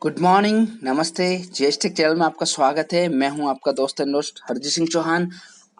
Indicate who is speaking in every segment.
Speaker 1: Good morning, नमस्ते। जेएसटेक channel में आपका स्वागत है। मैं हूं आपका दोस्त एंड दोस्त हरजीत सिंह चौहान।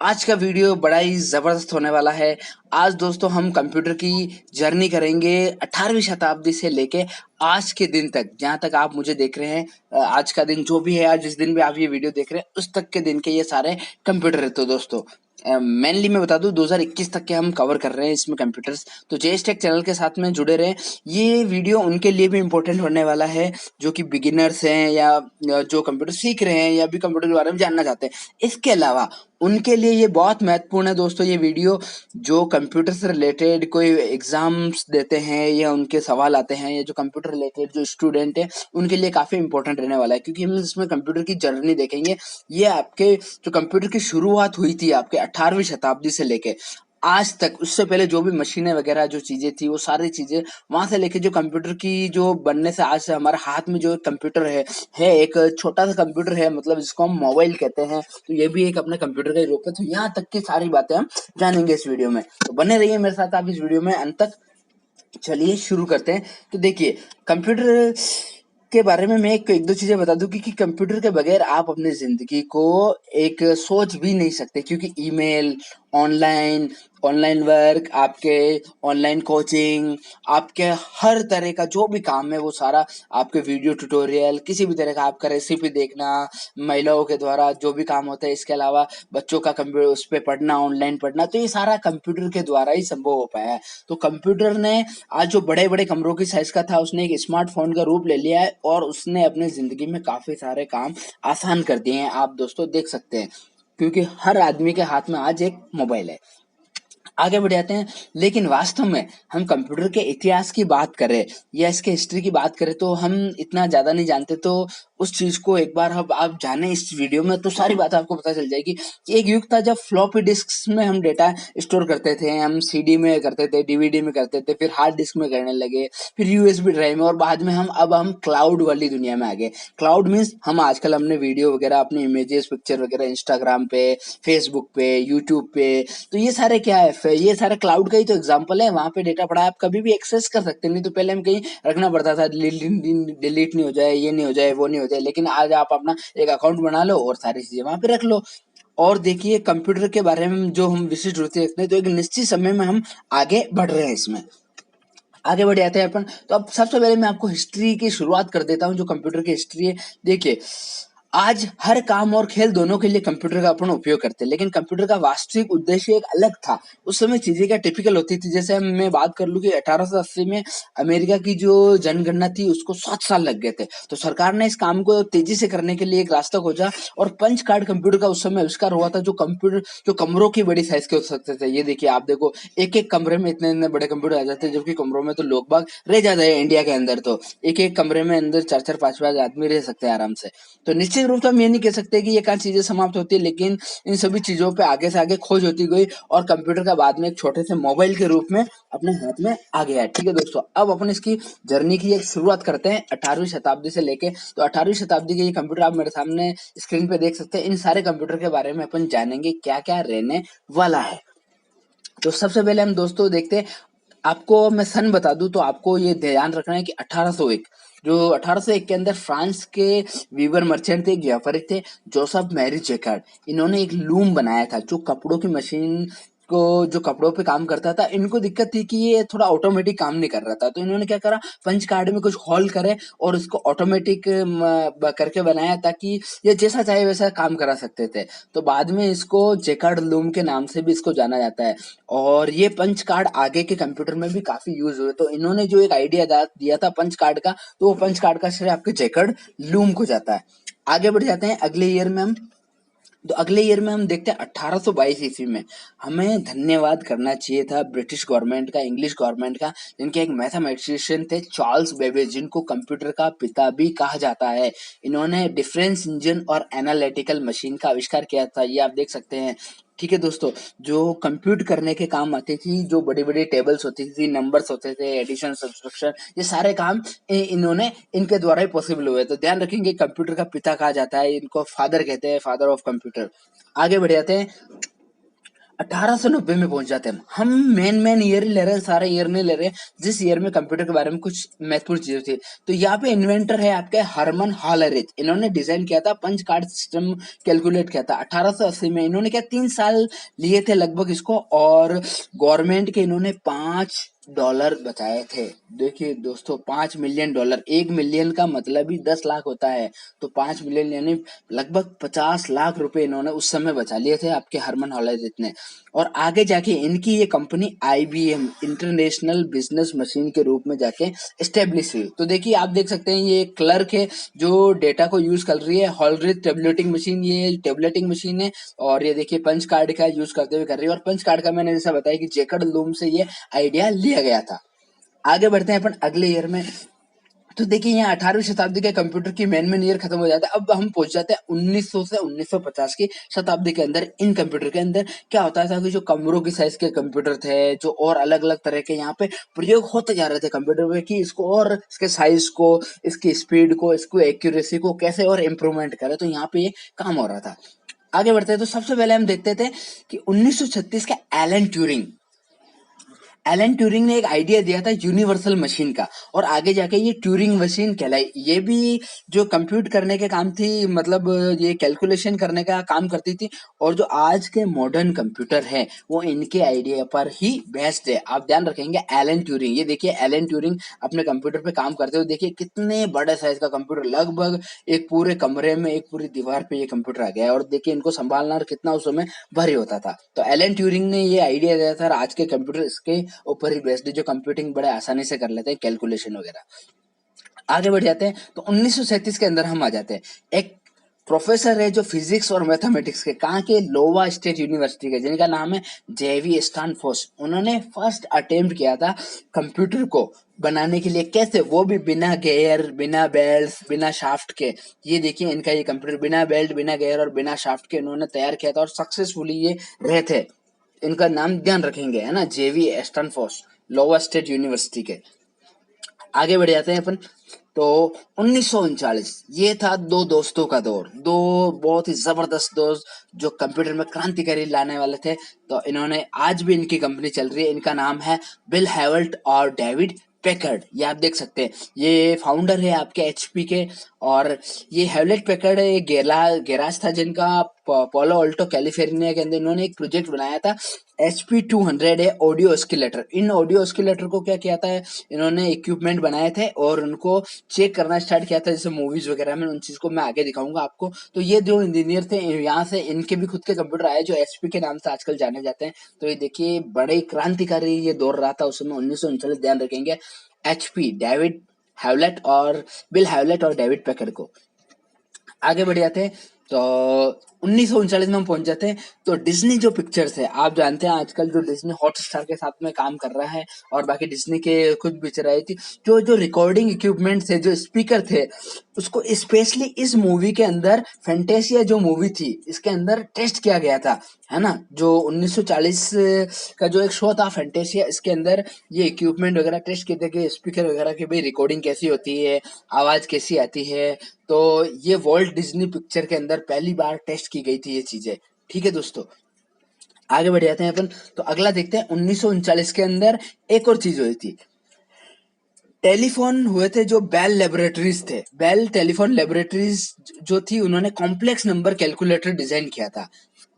Speaker 1: आज का वीडियो बड़ा ही ज़बरदस्त होने वाला है। आज दोस्तों हम कंप्यूटर की जर्नी करेंगे 18वीं शताब्दी से लेके आज के दिन तक। जहाँ तक आप मुझे देख रहे हैं, आज का दिन जो भी है, आज जिस दिन भी आप ये वीडियो देख रहे हैं उस तक के दिन के ये सारे कंप्यूटर है। तो दोस्तों मेनली मैं बता दूं 2021 तक के हम कवर कर रहे हैं इसमें कंप्यूटर्स। तो जेएसटेक चैनल के साथ में जुड़े रहें। ये वीडियो उनके लिए भी इम्पोर्टेंट होने वाला है जो कि बिगिनर्स हैं या जो कंप्यूटर सीख रहे हैं या भी कंप्यूटर के बारे में जानना चाहते हैं। इसके अलावा उनके लिए ये बहुत महत्वपूर्ण है दोस्तों ये वीडियो, जो कंप्यूटर से रिलेटेड कोई एग्जाम्स देते हैं या उनके सवाल आते हैं या जो कंप्यूटर रिलेटेड जो स्टूडेंट है उनके लिए काफ़ी इंपॉर्टेंट रहने वाला है, क्योंकि हम इसमें कंप्यूटर की जर्नी देखेंगे। ये आपके जो कंप्यूटर की शुरुआत हुई थी आपके 18वीं शताब्दी से लेके आज तक, उससे पहले जो भी मशीनें वगैरह जो चीज़ें थी वो सारी चीज़ें वहाँ से लेके जो कंप्यूटर की जो बनने से आज से हमारे हाथ में जो एक कंप्यूटर है एक छोटा सा कंप्यूटर है, मतलब जिसको हम मोबाइल कहते हैं। तो ये भी एक अपने कंप्यूटर का ही रूप है। तो यहाँ तक की सारी बातें हम जानेंगे इस वीडियो में। तो बने रहिए मेरे साथ आप इस वीडियो में अंत तक। चलिए शुरू करते हैं। तो देखिए, कंप्यूटर के बारे में मैं एक दो चीजें बता दूं कि कंप्यूटर के बगैर आप अपनी जिंदगी को एक सोच भी नहीं सकते, क्योंकि ईमेल, ऑनलाइन ऑनलाइन वर्क, आपके ऑनलाइन कोचिंग, आपके हर तरह का जो भी काम है वो सारा, आपके वीडियो ट्यूटोरियल, किसी भी तरह का आपका रेसिपी देखना, महिलाओं के द्वारा जो भी काम होता है, इसके अलावा बच्चों का कंप्यूटर उस पर पढ़ना, ऑनलाइन पढ़ना, तो ये सारा कंप्यूटर के द्वारा ही संभव हो पाया है। तो कंप्यूटर ने आज जो बड़े बड़े कमरों की साइज का था उसने एक स्मार्टफोन का रूप ले लिया है और उसने अपने जिंदगी में काफी सारे काम आसान कर दिए हैं। आप दोस्तों देख सकते हैं, क्योंकि हर आदमी के हाथ में आज एक मोबाइल है। आगे बढ़ जाते हैं। लेकिन वास्तव में हम कंप्यूटर के इतिहास की बात करें या इसके हिस्ट्री की बात करें तो हम इतना ज्यादा नहीं जानते। तो उस चीज को एक बार अब आप जाने इस वीडियो में तो सारी बात आपको पता चल जाएगी कि एक युग था जब फ्लॉपी डिस्क में हम डेटा स्टोर करते थे, हम सीडी में करते थे, डीवीडी में करते थे, फिर हार्ड डिस्क में करने लगे, फिर यूएसबी ड्राइव में, और बाद में हम क्लाउड वाली दुनिया में आ गए। क्लाउड मीन्स हम आजकल हमने वीडियो वगैरह, अपनी इमेजेस, पिक्चर वगैरह इंस्टाग्राम पे, फेसबुक पे, यूट्यूब पे, तो ये सारे क्या है, ये सारे क्लाउड का ही तो एग्जांपल है। वहां पे डेटा पड़ा है, आप कभी भी एक्सेस कर सकते हैं। नहीं तो पहले हम कहीं रखना पड़ता था, डिलीट नहीं हो जाए, ये नहीं हो जाए, वो नहीं हो जाए। लेकिन आज आप अपना एक अकाउंट बना लो और सारी चीजें वहां पे रख लो। और देखिए, कंप्यूटर के बारे में जो हम विशिष्ट रुचि रखते हैं, तो एक निश्चित समय में हम आगे बढ़ रहे हैं। इसमें आगे बढ़ जाते हैं अपन। तो अब सबसे पहले मैं आपको हिस्ट्री की शुरुआत कर देता हूँ, जो कंप्यूटर की हिस्ट्री है। देखिए, आज हर काम और खेल दोनों के लिए कंप्यूटर का अपन उपयोग करते हैं, लेकिन कंप्यूटर का वास्तविक उद्देश्य एक अलग था। उस समय चीजें क्या टिपिकल होती थी, जैसे मैं बात कर लूं कि 1880 में अमेरिका की जो जनगणना थी उसको 7 साल लग गए थे। तो सरकार ने इस काम को तेजी से करने के लिए एक रास्ता खोजा और पंच कार्ड कंप्यूटर का उस समय आविष्कार हुआ था, जो कमरों की बड़ी साइज के हो सकते थे। ये देखिए, आप देखो, एक एक कमरे में इतने इतने बड़े कंप्यूटर आ जाते हैं, जबकि कमरों में तो लोग बाग रह जाते हैं। इंडिया के अंदर तो एक एक कमरे में अंदर 4 4 5 5 आदमी रह सकते हैं आराम से। तो निश्चित रूप से हम ये नहीं कह सकते कि ये कहाँ चीजें समाप्त होती है, लेकिन इन सभी चीजों पे आगे से आगे खोज होती गई और कंप्यूटर का बाद में एक छोटे से मोबाइल के रूप में अपने हाथ में आ गया है। ठीक है दोस्तों, अब अपन इसकी जर्नी की एक शुरुआत करते हैं 18वीं शताब्दी से लेके। तो 18वीं शताब्दी के ये कंप्यूटर आप मेरे सामने स्क्रीन पे देख सकते हैं। इन सारे कंप्यूटर के बारे में अपन जानेंगे क्या क्या रहने वाला है। तो सबसे पहले हम दोस्तों देखते हैं, आपको मैं सन बता दूं तो आपको ये ध्यान रखना है कि 1801, जो 1801 के अंदर फ्रांस के वीवर मर्चेंट थे, एक व्यापारी थे, जोसेफ मैरी जैकार्ड। इन्होंने एक लूम बनाया था जो कपड़ों की मशीन को, जो कपड़ों पे काम करता था। इनको दिक्कत थी कि ये थोड़ा ऑटोमेटिक काम नहीं कर रहा था, तो इन्होंने क्या करा, पंच कार्ड में कुछ होल करे और इसको ऑटोमेटिक करके बनाया ताकि ये जैसा चाहे वैसा काम करा सकते थे। तो बाद में इसको जैकार्ड लूम के नाम से भी इसको जाना जाता है। और ये पंच कार्ड आगे के कंप्यूटर में भी काफी यूज हुए। तो इन्होंने जो एक आइडिया दिया था पंच कार्ड का, तो वो पंच कार्ड का श्रेय आपके जैकार्ड लूम को जाता है। आगे बढ़ जाते हैं अगले ईयर में हम। तो अगले ईयर में हम देखते हैं 1822 ईस्वी में। हमें धन्यवाद करना चाहिए था ब्रिटिश गवर्नमेंट का, इंग्लिश गवर्नमेंट का, जिनके एक मैथमेटिशियन थे चार्ल्स बेबेज, जिनको कंप्यूटर का पिता भी कहा जाता है। इन्होंने डिफरेंस इंजन और एनालिटिकल मशीन का आविष्कार किया था, ये आप देख सकते हैं। ठीक है दोस्तों, जो कंप्यूट करने के काम आती थी, जो बड़ी बड़ी टेबल्स होती थी, नंबर्स होते थे, एडिशन, सब्सट्रैक्शन, ये सारे काम इन्होंने, इनके द्वारा ही पॉसिबल हुए। तो ध्यान रखेंगे, कंप्यूटर का पिता कहा जाता है, इनको फादर कहते हैं, फादर ऑफ कंप्यूटर। आगे बढ़ जाते हैं। 1890 में पहुंच जाते हैं हम। मेन ईयर ही ले रहे हैं, सारे ईयर नहीं ले रहे हैं, जिस ईयर में कंप्यूटर के बारे में कुछ महत्वपूर्ण चीजें थी। तो यहाँ पे इन्वेंटर है आपके हरमन हालरिच। इन्होंने डिजाइन किया था पंच कार्ड सिस्टम, कैलकुलेट किया था 1880 में। इन्होंने क्या 3 साल लिए थे लगभग इसको, और गवर्नमेंट के इन्होंने $5 बचाए थे। देखिए दोस्तों, $5 मिलियन, 1 मिलियन का मतलब ही 10 लाख होता है। तो 5 मिलियन यानी लगभग 50 लाख रुपए इन्होंने उस समय बचा लिए थे आपके हरमन हॉलरिच ने। और आगे जाके इनकी ये company IBM international business machine के रूप में जाके स्टेब्लिश हुई। तो देखिए आप देख सकते हैं ये क्लर्क है जो डेटा को यूज कर रही है, हॉलरिच टेबलेटिंग मशीन, ये टेबलेटिंग मशीन है। और ये देखिए पंच कार्ड का यूज करते हुए कर रही है, और पंच कार्ड का मैंने जैसा बताया कि जेकब लूम से ये आइडिया लिया गया था। आगे बढ़ते हैं अपन अगले ईयर में। तो देखिए यहाँ 18वीं शताब्दी के कंप्यूटर की मेन ईयर खत्म हो जाता है। अब हम पहुंच जाते हैं 1900 से 1950 की शताब्दी के अंदर। इन कंप्यूटर के अंदर क्या होता था कि जो कमरों की साइज के कंप्यूटर थे, जो और अलग अलग तरह के यहाँ पे प्रयोग होते जा रहे थे कंप्यूटर में, कि इसको और इसके साइज को, इसकी स्पीड को, इसको एक्यूरेसी को कैसे और इम्प्रूवमेंट करे। तो यहाँ पे ये काम हो रहा था। आगे बढ़ते हैं तो सबसे पहले हम देखते थे कि 1936 का एलन ट्यूरिंग ने एक आइडिया दिया था यूनिवर्सल मशीन का, और आगे जाके ये ट्यूरिंग मशीन कहलाई। ये भी जो कंप्यूट करने के काम थी, मतलब ये कैलकुलेशन करने का काम करती थी। और जो आज के मॉडर्न कंप्यूटर है वो इनके आइडिया पर ही बेस्ड है। आप ध्यान रखेंगे एलन ट्यूरिंग, ये देखिए एलन ट्यूरिंग अपने कंप्यूटर पे काम करते हुए देखिए कितने बड़े साइज का कंप्यूटर, लगभग एक पूरे कमरे में, एक पूरी दीवार पे ये कंप्यूटर आ गया है। और देखिए इनको संभालना कितना उस समय भारी होता था। तो एलन ट्यूरिंग ने ये आइडिया दिया था, और आज के कंप्यूटर इसके ऊपर ही बेस्ड है, जो कंप्यूटिंग बड़े आसानी से कर लेते हैं, कैलकुलेशन वगैरह। आगे बढ़ जाते हैं तो 1937 के अंदर हम आ जाते हैं। एक प्रोफेसर है जो फिजिक्स और मैथमेटिक्स के, कहाँ के, लोवा स्टेट यूनिवर्सिटी के, जिनका नाम है जेवी स्टैनफोर्ड। उन्होंने फर्स्ट अटेम्प्ट किया था कंप्यूटर को बनाने के लिए। कैसे? वो भी बिना गेयर, बिना बेल्ट, बिना शाफ्ट के। ये देखिए इनका ये कंप्यूटर बिना बेल्ट, बिना गेयर और बिना शाफ्ट के इन्होंने तैयार किया था, और सक्सेसफुली ये रहे थे। इनका नाम ध्यान रखेंगे, है ना, जेवी स्टैनफोर्ड, लोवा स्टेट यूनिवर्सिटी के। आगे बढ़ जाते हैं अपन। तो 1939 ये था दो दोस्तों का दौर, दो बहुत ही जबरदस्त दोस्त जो कंप्यूटर में क्रांतिकारी लाने वाले थे। तो इन्होंने, आज भी इनकी कंपनी चल रही है, इनका नाम है बिल हेवल्ट और डेविड पैकर्ड। ये आप देख सकते हैं, ये फाउंडर है आपके एचपी के। और ये हेवलेट पैकर्ड गैराज था जिनका पोलो अल्टो कैलिफोर्निया के अंदर। इन्होंने एक प्रोजेक्ट बनाया था HP200 है ऑडियो एस्केलेटर। इन ऑडियो एस्केलेटर को क्या किया था, इन्होंने इक्विपमेंट बनाए थे और उनको चेक करना स्टार्ट किया था, जैसे मूवीज वगैरह में। उन चीज को मैं आगे दिखाऊंगा आपको। तो ये जो इंजीनियर थे, यहाँ से इनके भी खुद के कंप्यूटर आए जो HP के नाम से आजकल जाने जाते हैं। तो ये देखिए बड़े क्रांतिकारी ये दौर रहा था उस समय 1939, ध्यान रखेंगे। HP, डेविड हैवलेट और बिल हैवलेट और डेविड पैकर्ड को। आगे बढ़ जाते हैं तो 1939 में हम पहुंच जाते हैं। तो डिज्नी जो पिक्चर्स है, आप जानते हैं आजकल जो डिज्नी हॉटस्टार के साथ में काम कर रहा है, और बाकी डिज्नी के कुछ पिक्चर आई थी, जो जो रिकॉर्डिंग इक्विपमेंट थे, जो स्पीकर थे, उसको स्पेशली इस मूवी के अंदर, फैंटेसिया जो मूवी थी, इसके अंदर टेस्ट किया गया था, है ना। जो 1940 का जो एक शो था फैंटेसिया, इसके अंदर ये इक्विपमेंट वगैरह टेस्ट किए थे कि स्पीकर वगैरह की भाई रिकॉर्डिंग कैसी होती है, आवाज कैसी आती है। तो ये वॉल्ट डिज्नी पिक्चर के अंदर पहली बार टेस्ट की गई थी ये चीजें। ठीक है दोस्तों, आगे बढ़ जाते हैं अपन। तो अगला देखते हैं 1939 के अंदर एक और चीज हुई थी। टेलीफोन हुए थे जो बेल लेबोरेटरीज थे, बेल टेलीफोन लेबोरेटरीज जो थी, उन्होंने कॉम्प्लेक्स नंबर कैलकुलेटर डिजाइन किया था।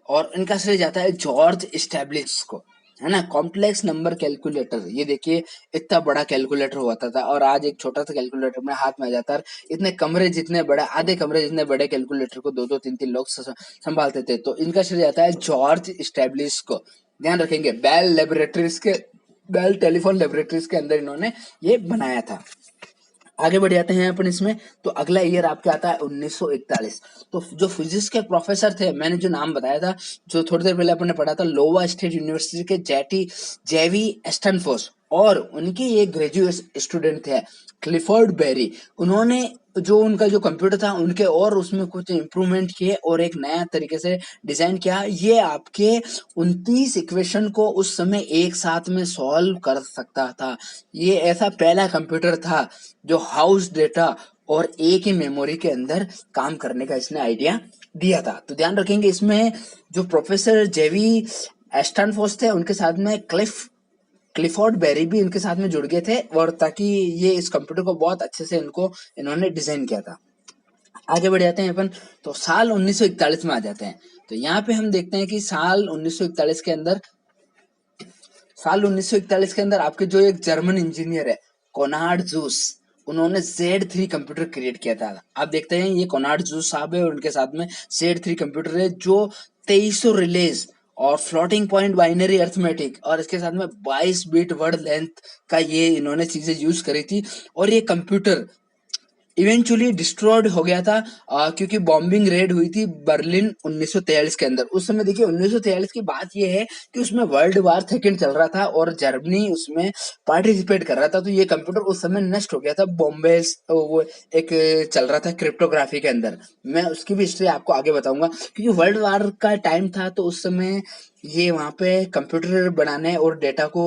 Speaker 1: और इनका श्रेय जाता है जॉर्ज स्टैब्लिश को, है ना। कॉम्प्लेक्स नंबर कैलकुलेटर, ये देखिए इतना बड़ा कैलकुलेटर होता था, और आज एक छोटा सा कैलकुलेटर में हाथ में आ जाता है। इतने कमरे जितने बड़े, आधे कमरे जितने बड़े कैलकुलेटर को दो दो तीन तीन लोग संभालते थे। तो इनका श्रेय जाता है जॉर्ज स्टैब्लिश को। ध्यान रखेंगे, बेल टेलीफोन लेबोरेटरीज के अंदर इन्होंने ये बनाया था। आगे बढ़ जाते हैं अपन इसमें। तो अगला ईयर आपके आता है 1941। तो जो फिजिक्स के प्रोफेसर थे, मैंने जो नाम बताया था, जो थोड़ी देर पहले अपन ने पढ़ा था, लोवा स्टेट यूनिवर्सिटी के जेवी स्टैनफोर्ड, और उनके एक ग्रेजुएट स्टूडेंट थे क्लिफोर्ड बेरी। उन्होंने जो उनका जो कंप्यूटर था उनके और उसमें कुछ इम्प्रूवमेंट किए, और एक नया तरीके से डिजाइन किया। ये आपके 29 इक्वेशन को उस समय एक साथ में सॉल्व कर सकता था। ये ऐसा पहला कंप्यूटर था जो हाउस डेटा और एक ही मेमोरी के अंदर काम करने का इसने आइडिया दिया था। तो ध्यान रखेंगे, इसमें जो प्रोफेसर जेवी एस्टन फोर्स थे, उनके साथ में क्लिफोर्ड बेरी भी इनके साथ में जुड़ गए थे, और ताकि ये इस कंप्यूटर को बहुत अच्छे से इन्होंने डिजाइन किया था। आगे बढ़ जाते हैं अपन, तो साल 1941 में आ जाते हैं। तो यहाँ पे हम देखते हैं कि साल 1941 के अंदर आपके जो एक जर्मन इंजीनियर है कोनार्ड जूस, उन्होंने Z3 कंप्यूटर क्रिएट किया था। आप देखते हैं ये कोनार्ड जूस साहब है और उनके साथ में Z3 कंप्यूटर है जो 2300 रिलेज और फ्लोटिंग पॉइंट बाइनरी अर्थमेटिक और इसके साथ में 22 बिट वर्ड लेंथ का ये इन्होंने चीजें यूज करी थी। और ये कंप्यूटर इवेंचुअली डिस्ट्रॉयड हो गया था, क्योंकि बॉम्बिंग रेड हुई थी बर्लिन 1943 के अंदर। उस समय देखिए 1943 की बात ये है कि उसमें वर्ल्ड वार सेकेंड चल रहा था और जर्मनी उसमें पार्टिसिपेट कर रहा था। तो ये कंप्यूटर उस समय नष्ट हो गया था बॉम्बे, वो एक चल रहा था क्रिप्टोग्राफी के अंदर। मैं उसकी भी हिस्ट्री आपको आगे बताऊंगा, क्योंकि वर्ल्ड वार का टाइम था तो उस समय ये वहां पे कंप्यूटर बनाने और डेटा को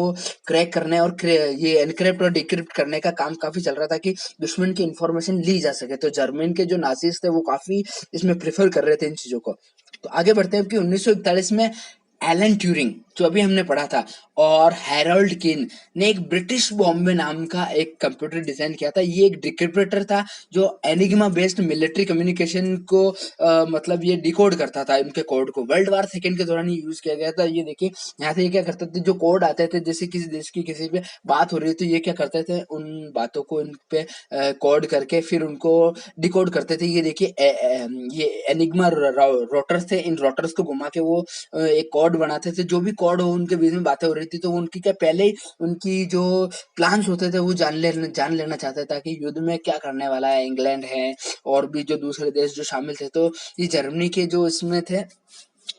Speaker 1: क्रैक करने और ये एनक्रिप्ट और डिक्रिप्ट करने का काम काफी चल रहा था कि दुश्मन की इंफॉर्मेशन ली जा सके। तो जर्मन के जो नाजीज थे वो काफी इसमें प्रेफर कर रहे थे इन चीजों को। तो आगे बढ़ते हैं कि 1941 में एलन ट्यूरिंग जो अभी हमने पढ़ा था और हैरोल्ड किन ने एक ब्रिटिश बॉम्बे नाम का एक कंप्यूटर डिजाइन किया था। ये एक डिक्रिप्टर था जो एनिग्मा बेस्ड मिलिट्री कम्युनिकेशन को मतलब ये डिकोड करता था। इनके कोड को वर्ल्ड वार सेकेंड के दौरान ये यूज किया गया था। ये देखिए यहाँ से ये क्या करते थे, जो कोड आते थे जैसे किसी देश की किसी पे बात हो रही थी, ये क्या करते थे उन बातों को इन पे कोड करके फिर उनको डिकोड करते थे। ये देखिए ये एनिग्मा रोटर्स थे, इन रोटर्स को घुमा के वो एक कोड बनाते थे। जो भी कोड हो उनके बीच में बातें हो रही थी तो उनकी क्या पहले ही उनकी जो प्लान्स होते थे वो जान लेना चाहते थे ताकि युद्ध में क्या करने वाला है इंग्लैंड है और भी जो दूसरे देश जो शामिल थे। तो ये जर्मनी के जो इसमें थे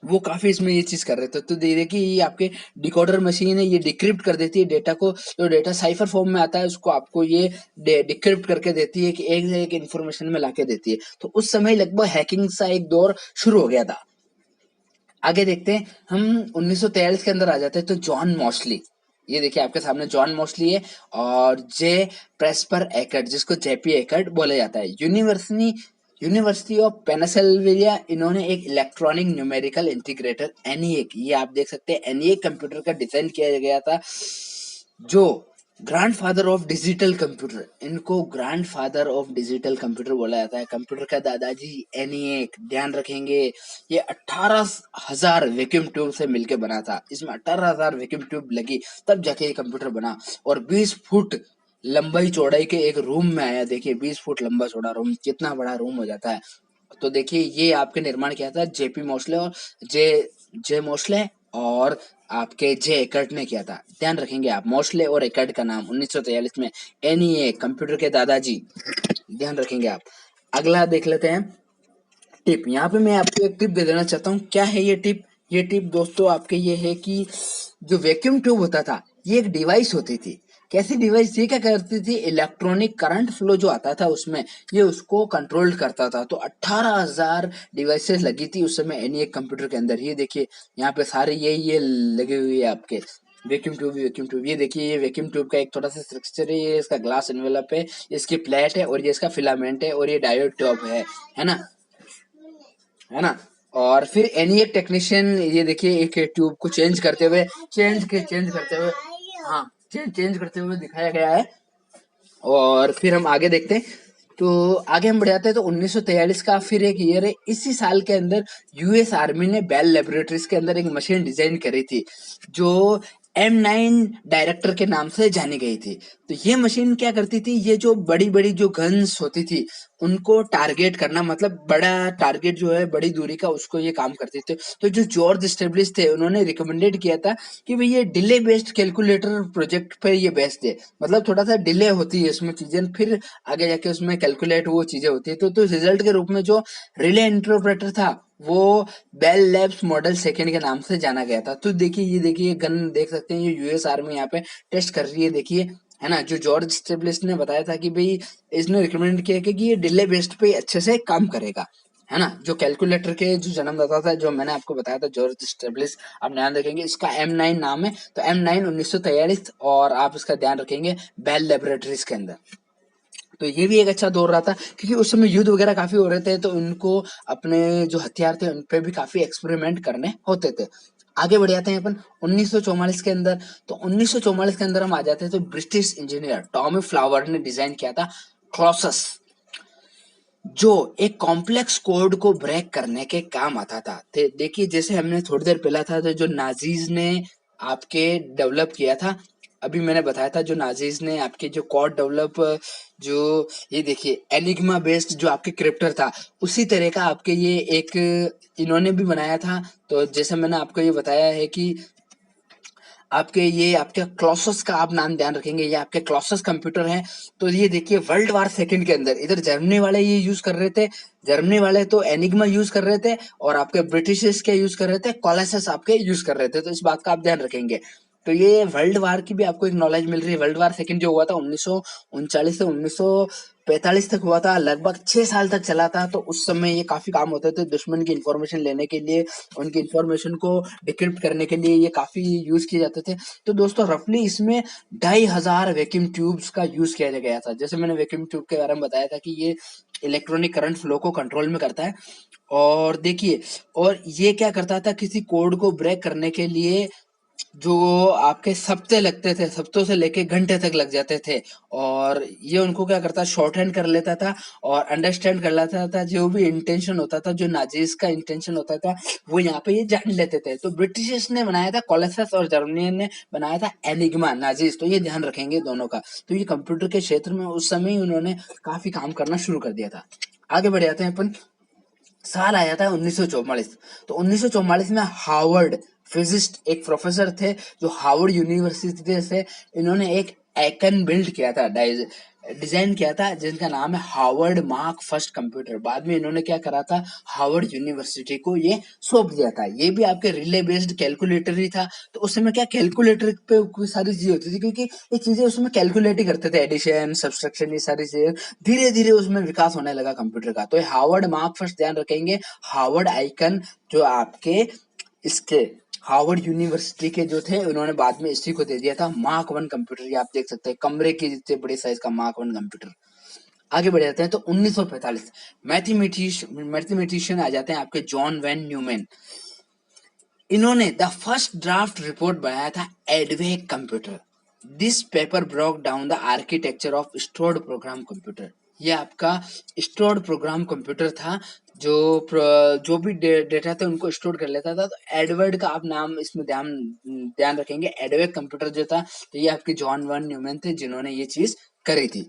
Speaker 1: वो काफी इसमें ये चीज कर रहे थे। तो देखिए ये आपके डिकोडर मशीन है, ये डिक्रिप्ट कर देती है डेटा को। जो डेटा साइफर फॉर्म में आता है उसको आपको ये डिक्रिप्ट करके देती है कि एक से एक इन्फॉर्मेशन में लाके देती है। तो उस समय लगभग हैकिंग सा एक दौर शुरू हो गया था। आगे देखते हैं हम 1943 के अंदर आ जाते हैं। तो जॉन मॉस्ली, ये देखिए आपके सामने जॉन मॉस्ली है और जे प्रेस्पर एकर्ट जिसको जेपी एकर्ट बोला जाता है, यूनिवर्सिटी ऑफ पेनिसिल्वेनिया, इन्होंने एक इलेक्ट्रॉनिक न्यूमेरिकल इंटीग्रेटर एनईएक, ये आप देख सकते हैं एनईएक कंप्यूटर का डिजाइन किया गया था जो ग्रैंडफादर ऑफ डिजिटल कंप्यूटर, इनको ग्रैंडफादर ऑफ डिजिटल कंप्यूटर बोला जाता है। कंप्यूटर का दादाजी एनईएक, ध्यान रखेंगे ये 18,000 वैक्यूम ट्यूब से मिलके बना था। इसमें 18,000 वैक्यूम ट्यूब लगी तब जाके ये कंप्यूटर बना और 20 फुट लंबाई चौड़ाई के एक रूम में आया। देखिए 20 फुट लंबा चौड़ा रूम, कितना बड़ा रूम हो जाता है। तो देखिए ये आपके निर्माण किया था जेपी मोस्ले और जे जे मोस्ले और आपके जे एकर्ट ने किया था। ध्यान रखेंगे आप मोस्ले और एकर्ट का नाम 1943 में एनईए कंप्यूटर के दादाजी, ध्यान रखेंगे आप। अगला देख लेते हैं टिप। यहाँ पे मैं आपको एक टिप दे देना चाहता हूँ। क्या है ये टिप? ये टिप दोस्तों आपके ये है कि जो वैक्यूम ट्यूब होता था ये एक डिवाइस होती थी। कैसी डिवाइस? ये क्या करती थी, इलेक्ट्रॉनिक करंट फ्लो जो आता था उसमें ये उसको कंट्रोल करता था। तो 18,000 डिवाइसेस लगी थी उस समय एनईएक कंप्यूटर के अंदर। ये देखिए यहाँ पे सारे ये लगे हुए है आपके वैक्यूम ट्यूब। ये देखिए ये वैक्यूम ट्यूब का एक थोड़ा सा स्ट्रक्चर है, ये इसका ग्लास एनवेलप है, इसकी प्लेट है और ये इसका फिलामेंट है और ये डायोड ट्यूब है ना, है ना। और फिर एनईएक टेक्नीशियन ये देखिए एक ट्यूब को चेंज करते हुए हाँ चेंज करते हुए दिखाया गया है। और फिर हम आगे देखते हैं। तो आगे हम बढ़ जाते हैं। तो 1943 का फिर एक ईयर है, इसी साल के अंदर यूएस आर्मी ने बेल लेबोरेटरीज के अंदर एक मशीन डिजाइन करी थी जो M9 डायरेक्टर के नाम से जानी गई थी। तो ये मशीन क्या करती थी, ये जो बड़ी बड़ी जो गन्स होती थी उनको टारगेट करना, मतलब बड़ा टारगेट जो है बड़ी दूरी का उसको ये काम करते थे। तो जो जॉर्ज स्टेब्लिश थे उन्होंने रिकमेंडेड किया था कि भाई ये डिले बेस्ड कैलकुलेटर प्रोजेक्ट पे ये बेस्ड है, मतलब थोड़ा सा डिले होती है इसमें चीजें, फिर आगे जाके उसमें कैलकुलेट वो चीजें होती है। तो रिजल्ट के रूप में जो रिले इंटरप्रेटर था वो बेल लैब्स मॉडल सेकंड के नाम से जाना गया था। तो देखिए ये देखिए गन देख सकते हैं, ये यूएस आर्मी यहाँ पे टेस्ट कर रही है, देखिए है ना। जो जॉर्ज स्टेब्लिश ने बताया था कि भाई इसने रिकमेंड किया कि ये डिले बेस्ड पे अच्छे से काम करेगा, है ना। जो कैलकुलेटर के जो जन्मदाता था जो मैंने आपको बताया था जॉर्ज स्टेब्लिश, आप ध्यान रखेंगे इसका M9 नाम है। तो M9 1943 और आप इसका ध्यान रखेंगे बेल लेबोरेटरीज के अंदर। तो ये भी एक अच्छा दौर रहा था क्योंकि उस समय युद्ध वगैरह काफी हो रहे थे तो उनको अपने जो हथियार थे उन पे भी काफी एक्सपेरिमेंट करने होते थे। आगे बढ़ जाते हैं अपन 1944 के अंदर। तो 1944 के अंदर हम आ जाते हैं, तो ब्रिटिश इंजीनियर टॉमी फ्लावर ने डिजाइन किया था क्लॉसस, जो एक कॉम्प्लेक्स कोड को ब्रेक करने के काम आता था। देखिए, जैसे हमने थोड़ी देर पहला था, तो जो नाजीज ने आपके डेवलप किया था, अभी मैंने बताया था जो नाजीज ने आपके जो कोड डेवलप, जो ये देखिए एनिग्मा बेस्ड जो आपके क्रिप्टर था, उसी तरह का आपके ये एक इन्होंने भी बनाया था। तो जैसे मैंने आपको ये बताया है कि आपके क्लॉसस का आप नाम ध्यान रखेंगे, ये आपके क्लॉसस कंप्यूटर हैं। तो ये देखिए वर्ल्ड वार सेकंड के अंदर इधर जर्मनी वाले ये यूज कर रहे थे, जर्मनी वाले तो एनिग्मा यूज कर रहे थे, और आपके ब्रिटिश के यूज कर रहे थे, कोलेसस आपके यूज कर रहे थे। तो इस बात का आप ध्यान रखेंगे। तो ये वर्ल्ड वार की भी आपको एक नॉलेज मिल रही है। वर्ल्ड वार सेकंड जो हुआ था 1939 से 1945 तक हुआ था, लगभग 6 साल तक चला था। तो उस समय ये काफी काम होते थे दुश्मन की इंफॉर्मेशन लेने के लिए, उनकी इंफॉर्मेशन को डिक्रिप्ट करने के लिए ये काफी यूज किए जाते थे। तो दोस्तों रफली इसमें 2500 वैक्यूम ट्यूब्स का यूज किया गया था। जैसे मैंने वैक्यूम ट्यूब के बारे में बताया था कि ये इलेक्ट्रॉनिक करंट फ्लो को कंट्रोल में करता है। और देखिए, और ये क्या करता था, किसी कोड को ब्रेक करने के लिए जो आपके सप्ते लगते थे, सप्तों से लेके घंटे तक लग जाते थे, और ये उनको क्या करता, शॉर्ट हैंड कर लेता था और अंडरस्टैंड कर लेता था। जो भी इंटेंशन होता था, जो नाजीज का इंटेंशन होता था, वो यहाँ पे ये जान लेते थे। तो ब्रिटिशर्स ने बनाया था कोलेसस और जर्मनी ने बनाया था एनिग्मा नाजीज। तो ये ध्यान रखेंगे दोनों का। तो ये कंप्यूटर के क्षेत्र में उस समय उन्होंने काफी काम करना शुरू कर दिया था। आगे बढ़ जाते हैं अपन। साल आ जाता है 1944। तो 1944 में हार्वर्ड फिजिस्ट एक प्रोफेसर थे, जो हार्वर्ड यूनिवर्सिटी से, इन्होंने एक आइकन बिल्ड किया था, डिजाइन किया था, जिनका नाम है हार्वर्ड मार्क फर्स्ट कंप्यूटर। बाद में इन्होंने क्या करा था, हार्वर्ड यूनिवर्सिटी को ये सौंप दिया था। ये भी आपके रिले बेस्ड कैलकुलेटर ही था। तो उस समय क्या कैलकुलेटर पे कोई सारी चीजें होती थी, क्योंकि ये चीजें उसमें कैलकुलेट ही करते थे, एडिशन सब्सट्रैक्शन, ये सारी चीजें। धीरे धीरे उसमें विकास होने लगा कंप्यूटर का। तो ये हार्वर्ड मार्क फर्स्ट ध्यान रखेंगे। हार्वर्ड आइकन जो आपके इसके हार्वर्ड यूनिवर्सिटी के जो थे, उन्होंने बाद में इसी को दे दिया था मार्क वन कंप्यूटर। ये आप देख सकते हैं कमरे के जितने बड़े साइज का मार्क वन कंप्यूटर। आगे बढ़ जाते हैं तो 1945 मैथमेटिशियन आ जाते हैं आपके जॉन वैन न्यूमैन। इन्होंने द फर्स्ट ड्राफ्ट रिपोर्ट बनाया था EDVAC computer. This paper broke down the architecture of stored program computer. ये आपका स्टोर्ड प्रोग्राम कंप्यूटर था, जो भी डेटा थे उनको स्टोर कर लेता था। तो एडवर्ड का आप नाम इसमें ध्यान ध्यान रखेंगे। एडवेक कंप्यूटर जो था, तो ये आपके जॉन वन न्यूमैन थे जिन्होंने ये चीज करी थी।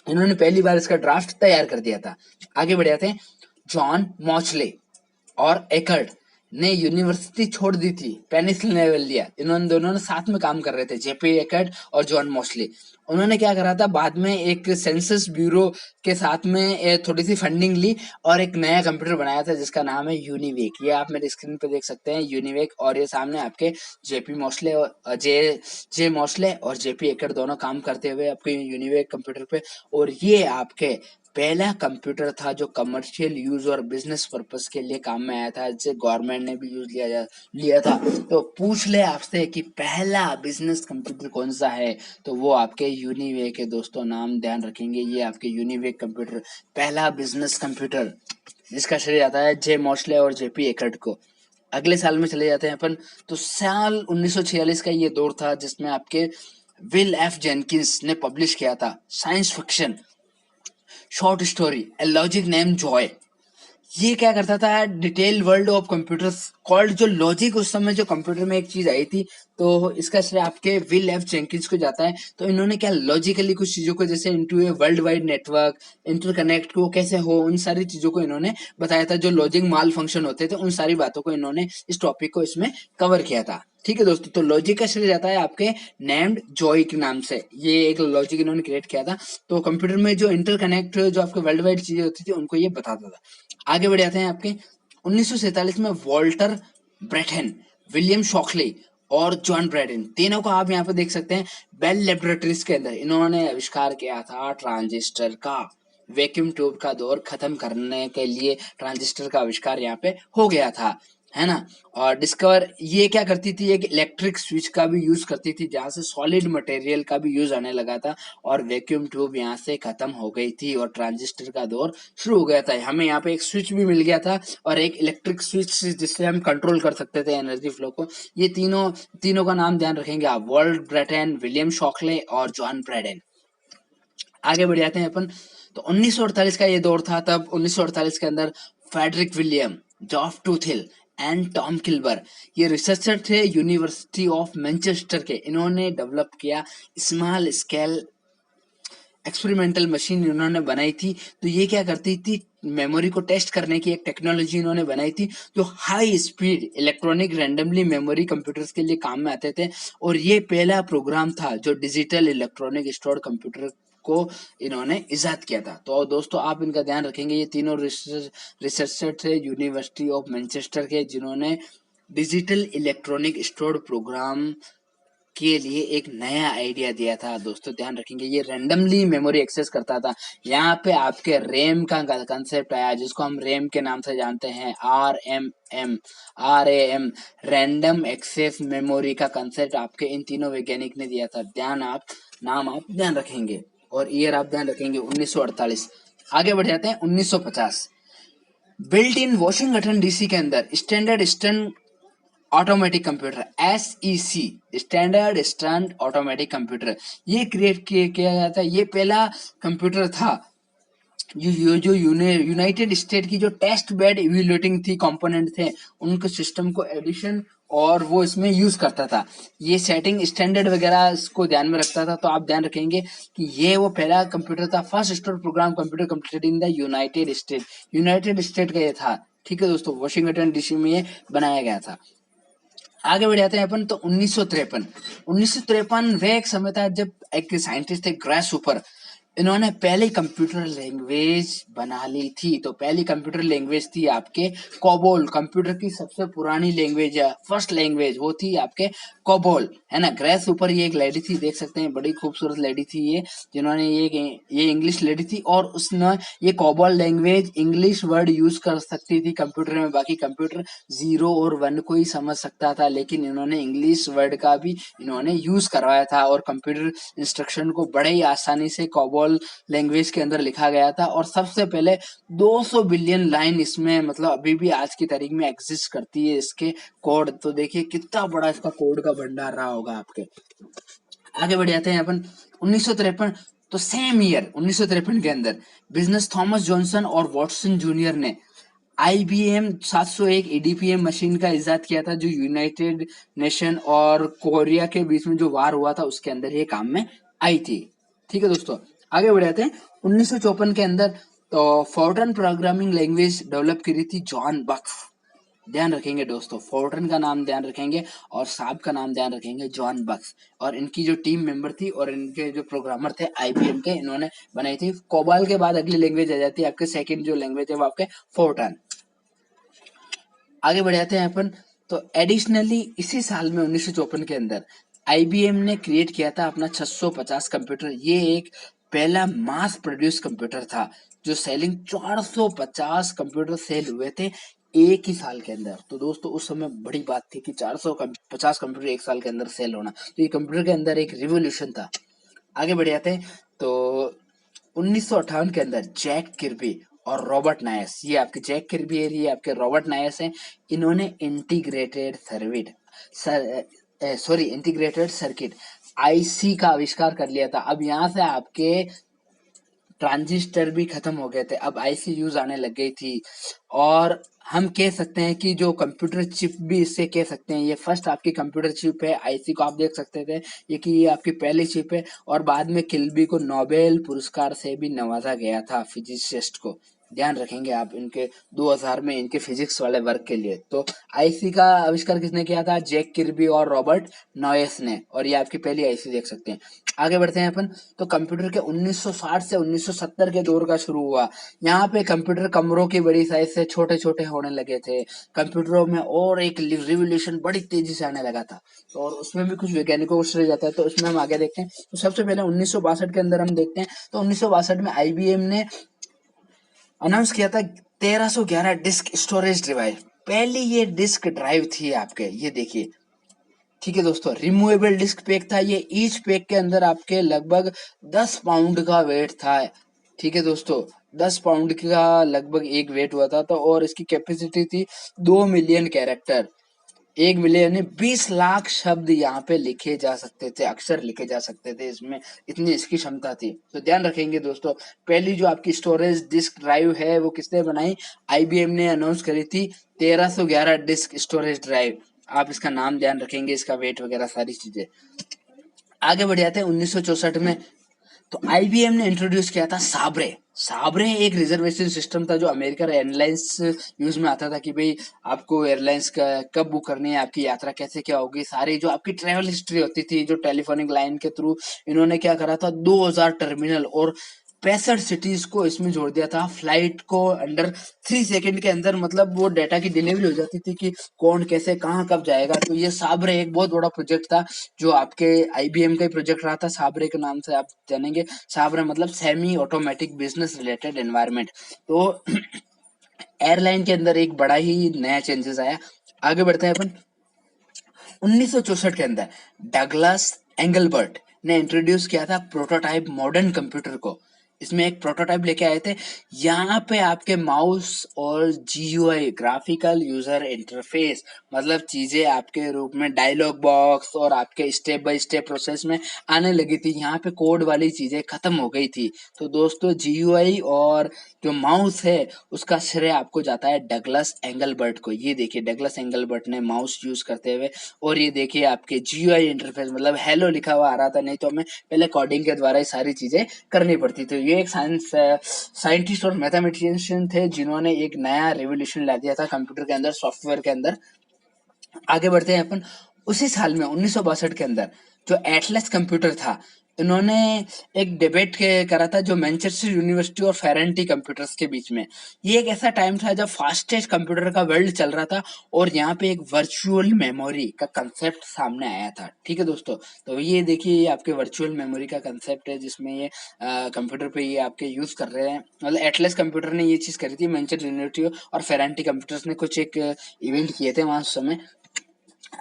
Speaker 1: इन्होंने पहली बार इसका ड्राफ्ट तैयार कर दिया था। आगे बढ़ जाते हैं। जॉन मॉचले और एकर्ट ने यूनिवर्सिटी छोड़ दी थी, पेनिसिलिन ले लिया। इन्होंने दोनों ने साथ में काम कर रहे थे, जेपी एकर्ट और जॉन मॉचले। उन्होंने क्या करा था, बाद में एक सेंसस ब्यूरो के साथ में थोड़ी सी फंडिंग ली और एक नया कंप्यूटर बनाया था जिसका नाम है यूनिवेक। ये आप मेरे स्क्रीन पे देख सकते हैं, यूनिवेक। और ये सामने आपके जेपी मॉसले और जे मॉसले और जेपी एकर्ट दोनों काम करते हुए आपके यूनिवेक कंप्यूटर पे। और ये आपके पहला कंप्यूटर था जो कमर्शियल यूज और बिजनेस पर्पस के लिए काम में आया था, जिसे गवर्नमेंट ने भी यूज लिया था। तो पूछ ले आपसे कि पहला बिजनेस कंप्यूटर कौन सा है, तो वो आपके यूनिवेक है दोस्तों। नाम ध्यान रखेंगे, ये आपके यूनिवेक कंप्यूटर पहला बिजनेस कंप्यूटर, जिसका श्रेय आता है जे मॉसले और जेपी एकर्ट को। अगले साल में चले जाते हैं अपन। तो साल 1946 का ये दौर था जिसमें आपके विल एफ जेनकिंस ने पब्लिश किया था साइंस फिक्शन शॉर्ट स्टोरी ए लॉजिक नेम जॉय। ये क्या करता था, detail world of computers called, जो लॉजिक उस समय जो कंप्यूटर में एक चीज आई थी, तो इसका श्रेय आपके विल एफ जेनकिंस को जाता है। तो इन्होंने क्या लॉजिकली कुछ चीजों को, जैसे into a world wide network, interconnect को कैसे हो, उन सारी चीजों को इन्होंने बताया था। जो लॉजिक माल फंक्शन होते थे, उन सारी बातों को इन्होंने इस टॉपिक को इसमें कवर किया था। ठीक है दोस्तों, तो लॉजिक का श्रेय जाता है आपके नेम्ड जॉय के नाम से। ये एक लॉजिक इन्होंने क्रिएट किया था। तो कंप्यूटर में जो इंटरकनेक्ट, जो आपके वर्ल्ड वाइड चीजें होती थी, उनको ये बताता था। आगे बढ़ जाते हैं आपके 1947 में वॉल्टर ब्रेटन, विलियम शॉकले और जॉन ब्रैडन, तीनों को आप यहाँ पे देख सकते हैं। बेल लेबोरेटरीज के अंदर इन्होंने आविष्कार किया था ट्रांजिस्टर का। वैक्यूम ट्यूब का दौर खत्म करने के लिए ट्रांजिस्टर का आविष्कार यहाँ पे हो गया था। है ना। और डिस्कवर ये क्या करती थी, एक इलेक्ट्रिक स्विच का भी यूज करती थी जहां से सॉलिड मटेरियल का भी यूज आने लगा था, और वैक्यूम ट्यूब यहाँ से खत्म हो गई थी और ट्रांजिस्टर का दौर शुरू हो गया था। हमें यहाँ पे एक स्विच भी मिल गया था और एक इलेक्ट्रिक स्विच जिससे हम कंट्रोल कर सकते थे एनर्जी फ्लो को। ये तीनों तीनों का नाम ध्यान रखेंगे आप, वर्ल्ड ब्रेटन, विलियम शॉकले और जॉन ब्रैडन। आगे बढ़ जाते हैं अपन। तो 1948 का ये दौर था। तब 1948 के अंदर Frederick William, Geoff Tootill and Tom Kilburn, ये रिसर्चर थे यूनिवर्सिटी ऑफ मैनचेस्टर के। इन्होंने डेवलप किया स्मॉल स्केल एक्सपेरिमेंटल मशीन इन्होंने बनाई थी। तो ये क्या करती थी, मेमोरी को टेस्ट करने की एक टेक्नोलॉजी इन्होंने बनाई थी जो high speed electronic randomly memory computers के लिए काम में आते थे। और ये पहला प्रोग्राम था जो डिजिटल इलेक्ट्रॉनिक स्टोर्ड कंप्यूटर को इन्होंने इजाद किया था। तो दोस्तों आप इनका ध्यान रखेंगे, ये तीनों रिसर्चर थे यूनिवर्सिटी ऑफ मैनचेस्टर के जिन्होंने डिजिटल इलेक्ट्रॉनिक स्टोर्ड प्रोग्राम के लिए एक नया आइडिया दिया था। दोस्तों ध्यान रखेंगे, ये रैंडमली मेमोरी एक्सेस करता था। यहाँ पे आपके रैम का कंसेप्ट आया जिसको हम रैम के नाम से जानते हैं, RAM, रैंडम एक्सेस मेमोरी का कंसेप्ट आपके इन तीनों वैज्ञानिक ने दिया था। नाम आप ध्यान रखेंगे और ईयर आप ध्यान रखेंगे 1948। आगे बढ़ जाते हैं 1950। बिल्ट इन वॉशिंगटन डीसी के अंदर standard eastern automatic computer, SEC, standard eastern automatic computer, ये क्रिएट किया गया था। ये पहला कंप्यूटर था जो यूनाइटेड स्टेट की जो टेस्ट बेड इवेल्युएटिंग थी कंपोनेंट थे उनके सिस्टम को एडिशन और वो इसमें यूज करता था। ये सेटिंग स्टैंडर्ड वगैरह इसको ध्यान में रखता था। तो आप ध्यान रखेंगे कि ये वो पहला कंप्यूटर था, first store program computer completed in the United state का ये था। ठीक है दोस्तों, वॉशिंगटन डीसी में ये बनाया गया था। आगे बढ़ जाते हैं अपन। तो 1953 वे एक समय था जब एक साइंटिस्ट थे ग्रेस हुपर, इन्होंने पहली कंप्यूटर लैंग्वेज बना ली थी। तो पहली कंप्यूटर लैंग्वेज थी आपके कोबोल, कंप्यूटर की सबसे पुरानी लैंग्वेज है, फर्स्ट लैंग्वेज वो थी आपके कोबोल, है ना। ग्रेस ऊपर ये एक लेडी थी, देख सकते हैं बड़ी खूबसूरत लेडी थी ये, जिन्होंने ये इंग्लिश लेडी थी और उसने ये COBOL language English word use कर सकती थी कंप्यूटर में। बाकी कंप्यूटर 0 और 1 को ही समझ सकता था, लेकिन इन्होंने इंग्लिश वर्ड का भी इन्होंने यूज करवाया था और कंप्यूटर इंस्ट्रक्शन को बड़े ही आसानी से कोबोल लैंग्वेज के अंदर लिखा गया था। और सबसे पहले 200 बिलियन लाइन इसमें मतलब अभी भी आज की तारीख में एग्जिस्ट करती है इसके कोड। तो देखिए कितना बड़ा इसका कोड का भंडार रहा होगा आपके। आगे बढ़ जाते हैं अपन 1953। तो सेम ईयर 1953 के अंदर बिजनेस थॉमस जॉनसन और वॉटसन जूनियर ने IBM 701 EDPM मशीन का इजाद किया था जो यूनाइटेड नेशन और कोरिया के बीच में जो वार हुआ था उसके अंदर ये काम में आई थी। ठीक है दोस्तों, आगे बढ़ जाते हैं 1954 के अंदर। तो फोर्ट्रन प्रोग्रामिंग लैंग्वेज डेवलप करी थी जॉन बक्स। ध्यान रखेंगे दोस्तों, फोर्ट्रन का नाम ध्यान रखेंगे और साहब का नाम ध्यान रखेंगे जॉन बक्स। और इनकी जो टीम मेंबर थी और इनके जो प्रोग्रामर थे IBM के, इन्होंने बनाई थी। कोबाल के बाद अगली लैंग्वेज आ जाती है आपके सेकंड जो लैंग्वेज है वो आपके फोर्ट्रन। आगे बढ़ जाते हैं अपन। तो एडिशनली इसी साल में 1954 के अंदर IBM ने क्रिएट किया था अपना 650 कंप्यूटर। ये एक पहला मास प्रोड्यूस कंप्यूटर था जो सेलिंग 450 कंप्यूटर सेल हुए थे एक ही साल के अंदर। तो दोस्तों उस समय बड़ी बात थी कि 450 कंप्यूटर एक साल के अंदर सेल होना, तो ये कंप्यूटर के अंदर एक रिवोल्यूशन था। आगे बढ़ जाते हैं। तो 1958 के अंदर जैक किर्बी और रॉबर्ट नायस, ये आपके जैक किर्बी है, ये आपके रॉबर्ट नायस हैं, इन्होंने इंटीग्रेटेड सर्किट IC का आविष्कार कर लिया था। अब यहाँ से आपके ट्रांजिस्टर भी खत्म हो गए थे, अब IC यूज आने लग गई थी। और हम कह सकते हैं कि जो कंप्यूटर चिप भी इससे कह सकते हैं, ये फर्स्ट आपकी कंप्यूटर चिप है। IC को आप देख सकते थे ये कि ये आपकी पहली चिप है। और बाद में किल्बी को नोबेल पुरस्कार से भी नवाजा गया था, फिजिसिस्ट को। ध्यान रखेंगे आप इनके 2000 में इनके फिजिक्स वाले वर्क के लिए। तो IC का आविष्कार किसने किया था, जैक किर्बी और रॉबर्ट नॉयस ने। और ये आपकी पहली IC देख सकते हैं। आगे बढ़ते हैं अपन। तो कंप्यूटर के 1960 से 1970 के दौर का शुरू हुआ। यहाँ पे कंप्यूटर कमरों की बड़ी साइज से छोटे छोटे होने लगे थे। कंप्यूटरों में और एक रिवोल्यूशन बड़ी तेजी से आने लगा था। तो और उसमें भी कुछ वैज्ञानिकों को श्रेय जाता है, तो उसमें हम आगे देखते हैं। तो सबसे पहले 1962 के अंदर हम देखते हैं। तो 1962 में IBM ने अनाउंस किया था 1311 डिस्क स्टोरेज डिवाइस। पहली ये डिस्क ड्राइव थी आपके, ये देखिए। ठीक है दोस्तों, रिमूवेबल डिस्क पैक था ये। ईच पैक के अंदर आपके लगभग 10 पाउंड का वेट था। ठीक है दोस्तों, 10 पाउंड का लगभग एक वेट हुआ था। तो और इसकी कैपेसिटी थी 2 मिलियन कैरेक्टर। 1 मिलियन यानी 20 लाख शब्द यहाँ पे लिखे जा सकते थे, अक्षर लिखे जा सकते थे इसमें, इतनी इसकी क्षमता थी। तो ध्यान रखेंगे दोस्तों, पहली जो आपकी स्टोरेज डिस्क ड्राइव है वो किसने बनाई? आईबीएम ने अनाउंस करी थी, 1311 डिस्क स्टोरेज ड्राइव। आप इसका नाम ध्यान रखेंगे, इसका वेट वगैरह सारी चीजें। आगे बढ़ जाते हैं 1964 में। तो आईबीएम ने इंट्रोड्यूस किया था साब्रे। साब्रे एक रिजर्वेशन सिस्टम था जो अमेरिकन एयरलाइंस यूज में आता था कि भाई आपको एयरलाइंस का कब बुक करनी है, आपकी यात्रा कैसे क्या होगी, सारी जो आपकी ट्रेवल हिस्ट्री होती थी, जो टेलीफोनिक लाइन के थ्रू इन्होंने क्या करा था, 2000 टर्मिनल और 65 सिटीज को इसमें जोड़ दिया था। फ्लाइट को अंडर 3 सेकंड के अंदर मतलब वो डाटा की डिलीवरी हो जाती थी कि कौन कैसे कहाँ कब जाएगा। तो ये साब्रे एक बहुत बड़ा प्रोजेक्ट था जो आपके आईबीएम का ही प्रोजेक्ट रहा था। साब्रे के नाम से आप जानेंगे। साब्रे मतलब semi automatic business related environment. तो एयरलाइन के अंदर एक बड़ा ही नया चेंजेस आया। आगे बढ़ते हैं अपन 1964 के अंदर डगलस एंगलबर्ट ने इंट्रोड्यूस किया था प्रोटोटाइप मॉडर्न कंप्यूटर को। इसमें एक प्रोटोटाइप लेके आए थे। यहाँ पे आपके माउस और जीयूआई ग्राफिकल यूजर इंटरफेस मतलब चीजें आपके रूप में डायलॉग बॉक्स और आपके स्टेप बाय स्टेप प्रोसेस में आने लगी थी। यहाँ पे कोड वाली चीजें खत्म हो गई थी। तो दोस्तों जीयूआई और जो माउस है उसका श्रेय आपको जाता है डगलस एंगलबर्ट को। ये देखिए डगलस एंगलबर्ट ने माउस यूज करते हुए, और ये देखिए आपके जीयूआई इंटरफेस मतलब हेलो लिखा हुआ आ रहा था, नहीं तो हमें पहले कोडिंग के द्वारा ही सारी चीजें करनी पड़ती थी। ये एक साइंटिस्ट और मैथमेटिशियन थे जिन्होंने एक नया रेवोल्यूशन ला दिया था कंप्यूटर के अंदर, सॉफ्टवेयर के अंदर। आगे बढ़ते हैं अपन उसी साल में 1962 के अंदर जो एटलस कंप्यूटर था, इन्होंने एक डिबेट करा था जो मैनचेस्टर यूनिवर्सिटी और फेरेंटी कंप्यूटर्स के बीच में। ये एक ऐसा टाइम था जब फास्टेस्ट कंप्यूटर का वर्ल्ड चल रहा था और यहाँ पे एक वर्चुअल मेमोरी का कंसेप्ट सामने आया था। ठीक है दोस्तों, तो ये देखिए ये आपके वर्चुअल मेमोरी का कंसेप्ट है जिसमें ये कंप्यूटर पे ये आपके यूज कर रहे हैं। मतलब एटलस कंप्यूटर ने ये चीज करी थी, मैनचेस्टर यूनिवर्सिटी और फेरेंटी कंप्यूटर्स ने कुछ एक इवेंट किए थे वहां उस समय।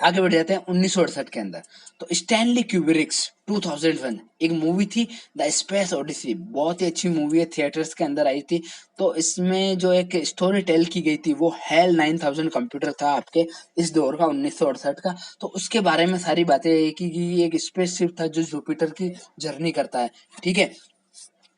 Speaker 1: आगे बढ़ जाते हैं 1968 के अंदर। तो स्टैनली क्यूब्रिक्स 2001 एक मूवी थी द स्पेस ओडिसी, बहुत ही अच्छी मूवी है, थिएटर्स के अंदर आई थी। तो इसमें जो एक स्टोरी टेल की गई थी वो हेल 9000 कंप्यूटर था आपके इस दौर का 1968 का। तो उसके बारे में सारी बातें की एक स्पेसशिप था जो जुपिटर की जर्नी करता है। ठीक है,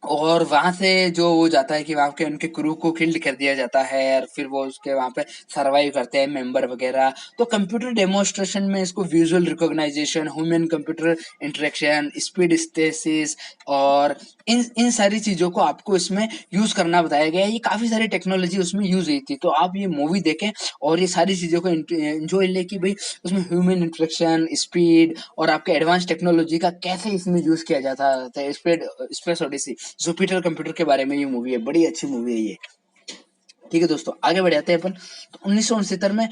Speaker 1: और वहां से जो वो जाता है कि वहां के उनके क्रू को किल्ड कर दिया जाता है और फिर वो उसके वहां पे सरवाइव करते हैं मेंबर वगैरह। तो कंप्यूटर डेमोन्स्ट्रेशन में इसको visual recognisation, human computer interaction, speech synthesis और इन इन सारी चीजों को आपको इसमें यूज करना बताया गया है। ये काफी सारी टेक्नोलॉजी उसमें यूज हुई थी। तो आप ये मूवी देखें और ये सारी चीजों को एंजॉय ले कि भाई उसमें ह्यूमन इंटरेक्शन, स्पीड और आपके एडवांस टेक्नोलॉजी का कैसे इसमें यूज किया जाता है। Speed space odyssey Jupiter computer के बारे में ये मूवी है, बड़ी अच्छी मूवी है ये। ठीक है दोस्तों, आगे बढ़ जाते हैं अपन। तो 1969 में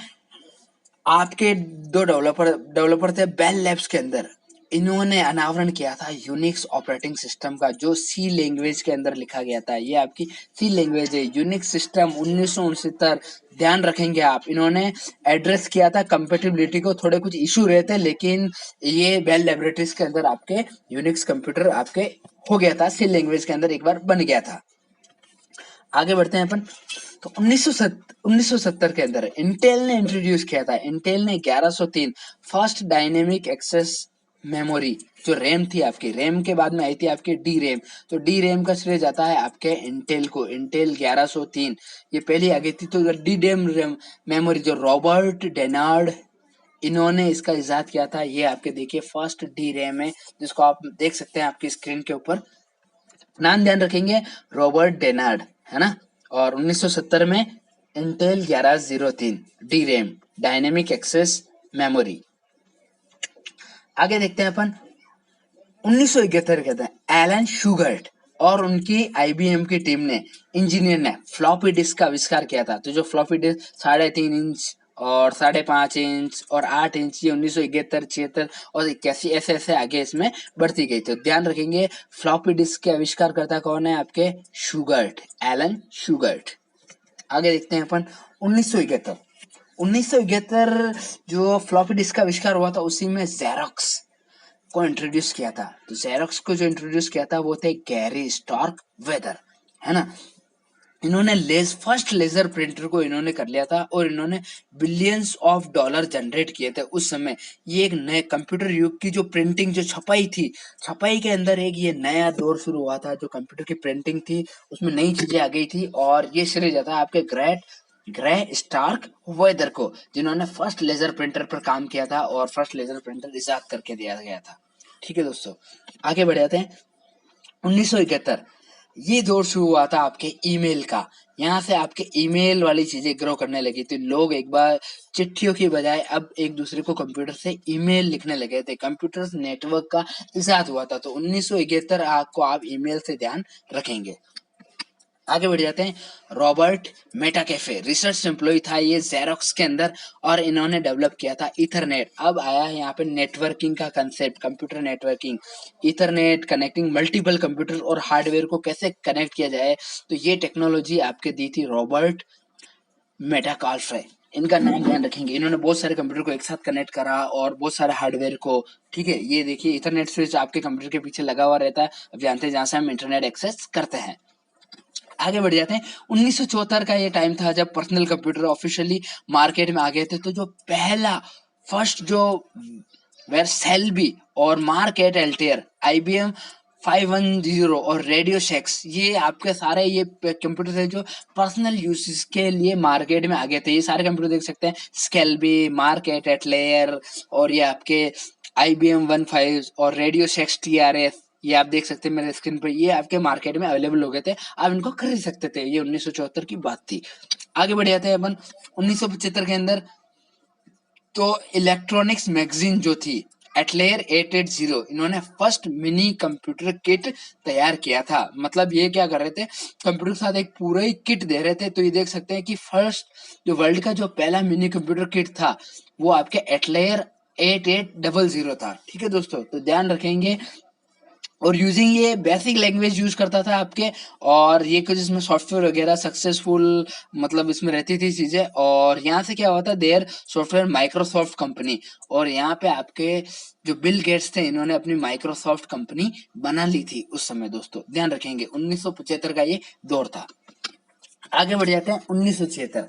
Speaker 1: आपके दो डेवलपर थे बेल लैब्स के अंदर। इन्होंने अनावरण किया था यूनिक्स ऑपरेटिंग सिस्टम का जो सी लैंग्वेज के अंदर लिखा गया था। ये आपकी सी लैंग्वेज है, यूनिक्स सिस्टम 1969। ध्यान रखेंगे आप, इन्होंने एड्रेस किया था कंपेटिबिलिटी को, थोड़े कुछ इशू रहे थे लेकिन ये बेल लैबोरेटरीज के अंदर आपके यूनिक्स कंप्यूटर आपके हो गया था, सी लैंग्वेज के अंदर एक बार बन गया था। आगे बढ़ते हैं अपन। तो 1970 के अंदर इंटेल ने इंट्रोड्यूस किया था, इंटेल ने 1103 फर्स्ट डायनेमिक एक्सेस मेमोरी जो रैम थी आपकी, रैम के बाद में आई थी आपकी डी रैम। तो डी रैम का श्रेय जाता है आपके इंटेल को, इंटेल 1103 ये पहली आ गई थी। तो डी रैम मेमोरी जो रॉबर्ट डेनार्ड इन्होंने इसका इजाद किया था, ये आपके देखिए फर्स्ट डी रैम है जिसको आप देख सकते हैं आपकी स्क्रीन के ऊपर। नाम ध्यान रखेंगे रॉबर्ट डेनार्ड, है ना। और 1970 में Intel 1103 D RAM dynamic access memory. आगे देखते हैं अपन 1971 के अंदर एलन शुगर्ट और उनकी आईबीएम की टीम ने, इंजीनियर ने फ्लॉपी डिस्क का आविष्कार किया था। तो जो फ्लॉपी डिस्क 3.5 इंच और 5.5 इंच और 8 इंच, ये 1971, 76 और 81 ऐसे ऐसे आगे इसमें बढ़ती गई। तो ध्यान रखेंगे फ्लॉपी डिस्क के आविष्कारकर्ता कौन है आपके? शुगर्ट, एलन शुगर्ट। आगे देखते हैं अपन 1971 1971 जो फ्लॉपी डिस्क का आविष्कार हुआ था उसी में जेरोक्स को इंट्रोड्यूस किया था। तो जेरोक्स को जो इंट्रोड्यूस किया था वो थे गैरी स्टार्क वेदर, है ना। इन्होंने फर्स्ट लेजर प्रिंटर को इन्होंने कर लिया था और इन्होंने बिलियंस ऑफ डॉलर जनरेट किए थे उस समय। ये एक नए कंप्यूटर युग की जो प्रिंटिंग जो छपाई थी, छपाई के अंदर एक ये नया दौर शुरू हुआ था। जो कंप्यूटर की प्रिंटिंग थी उसमें नई चीजें आ गई थी और ये श्रेय जाता है आपके ग्रे स्टार्क वेदर को, जिन्होंने फर्स्ट लेजर प्रिंटर पर काम किया था और फर्स्ट लेजर प्रिंटर इजाद करके दिया गया था। ठीक है दोस्तों, आगे बढ़ जाते हैं। 1971 ये दौर शुरू हुआ था आपके ईमेल का। यहाँ से आपके ईमेल वाली चीजें ग्रो करने लगी थी। लोग एक बार चिट्ठियों की बजाय अब एक दूसरे को कंप्यूटर से ईमेल लिखने लगे थे। कंप्यूटर नेटवर्क का इजाद हुआ था। तो 1971 आपको आप ईमेल से ध्यान रखेंगे। आगे बढ़ जाते हैं। रॉबर्ट मेटाकेफे रिसर्च एम्प्लॉय था ये जेरोक्स के अंदर और इन्होंने डेवलप किया था इथरनेट। अब आया है यहाँ पे नेटवर्किंग का concept, computer networking, Ethernet connecting multiple computer और हार्डवेयर को कैसे कनेक्ट किया जाए। तो ये टेक्नोलॉजी आपके दी थी रॉबर्ट मेटाकाल्फे। इनका नाम ध्यान रखेंगे। इन्होंने बहुत सारे कंप्यूटर को एक साथ कनेक्ट करा और बहुत सारे हार्डवेयर को। ठीक है, ये देखिए इथरनेट स्विच आपके कंप्यूटर के पीछे लगा हुआ रहता है, अब जानते हैं जहां से हम इंटरनेट एक्सेस करते हैं। आगे बढ़ जाते हैं। 1974 का ये टाइम था जब पर्सनल कंप्यूटर ऑफिशियली मार्केट में आ गए थे। तो जो पहला फर्स्ट जो वेर सेल्बी और मार्क एट एल्टेयर, IBM 510 और रेडियो शेक्स, ये आपके सारे ये कंप्यूटर थे जो पर्सनल यूजेस के लिए मार्केट में आ गए थे। ये सारे कंप्यूटर देख सकते हैं, स्केल्बी, मार्क एट एल्टेयर और ये आपके IBM 15 और रेडियो शेक्स TRS, ये आप देख सकते हैं मेरे स्क्रीन पर। ये आपके मार्केट में अवेलेबल हो गए थे, आप इनको खरीद सकते थे। ये 1974 की बात थी। आगे बढ़ जाते हैं अपन 1975 के अंदर। तो इलेक्ट्रॉनिक्स मैगजीन जो थी एटलेयर 880, इन्होंने फर्स्ट मिनी कंप्यूटर किट तैयार किया था। मतलब ये क्या कर रहे थे, कंप्यूटर के साथ एक पूरा ही किट दे रहे थे। तो ये देख सकते हैं कि फर्स्ट जो वर्ल्ड का जो पहला मिनी कंप्यूटर किट था वो आपके एटलेयर 8800 था। ठीक है दोस्तों, तो ध्यान रखेंगे। और यूजिंग ये बेसिक लैंग्वेज यूज करता था आपके, और ये कुछ इसमें सॉफ्टवेयर वगैरह सक्सेसफुल मतलब इसमें रहती थी चीजें। और यहाँ से क्या हुआ था, देयर सॉफ्टवेयर माइक्रोसॉफ्ट कंपनी, और यहाँ पे आपके जो बिल गेट्स थे इन्होंने अपनी माइक्रोसॉफ्ट कंपनी बना ली थी उस समय। दोस्तों ध्यान रखेंगे 1975 का ये दौर था। आगे बढ़ जाते हैं 1976।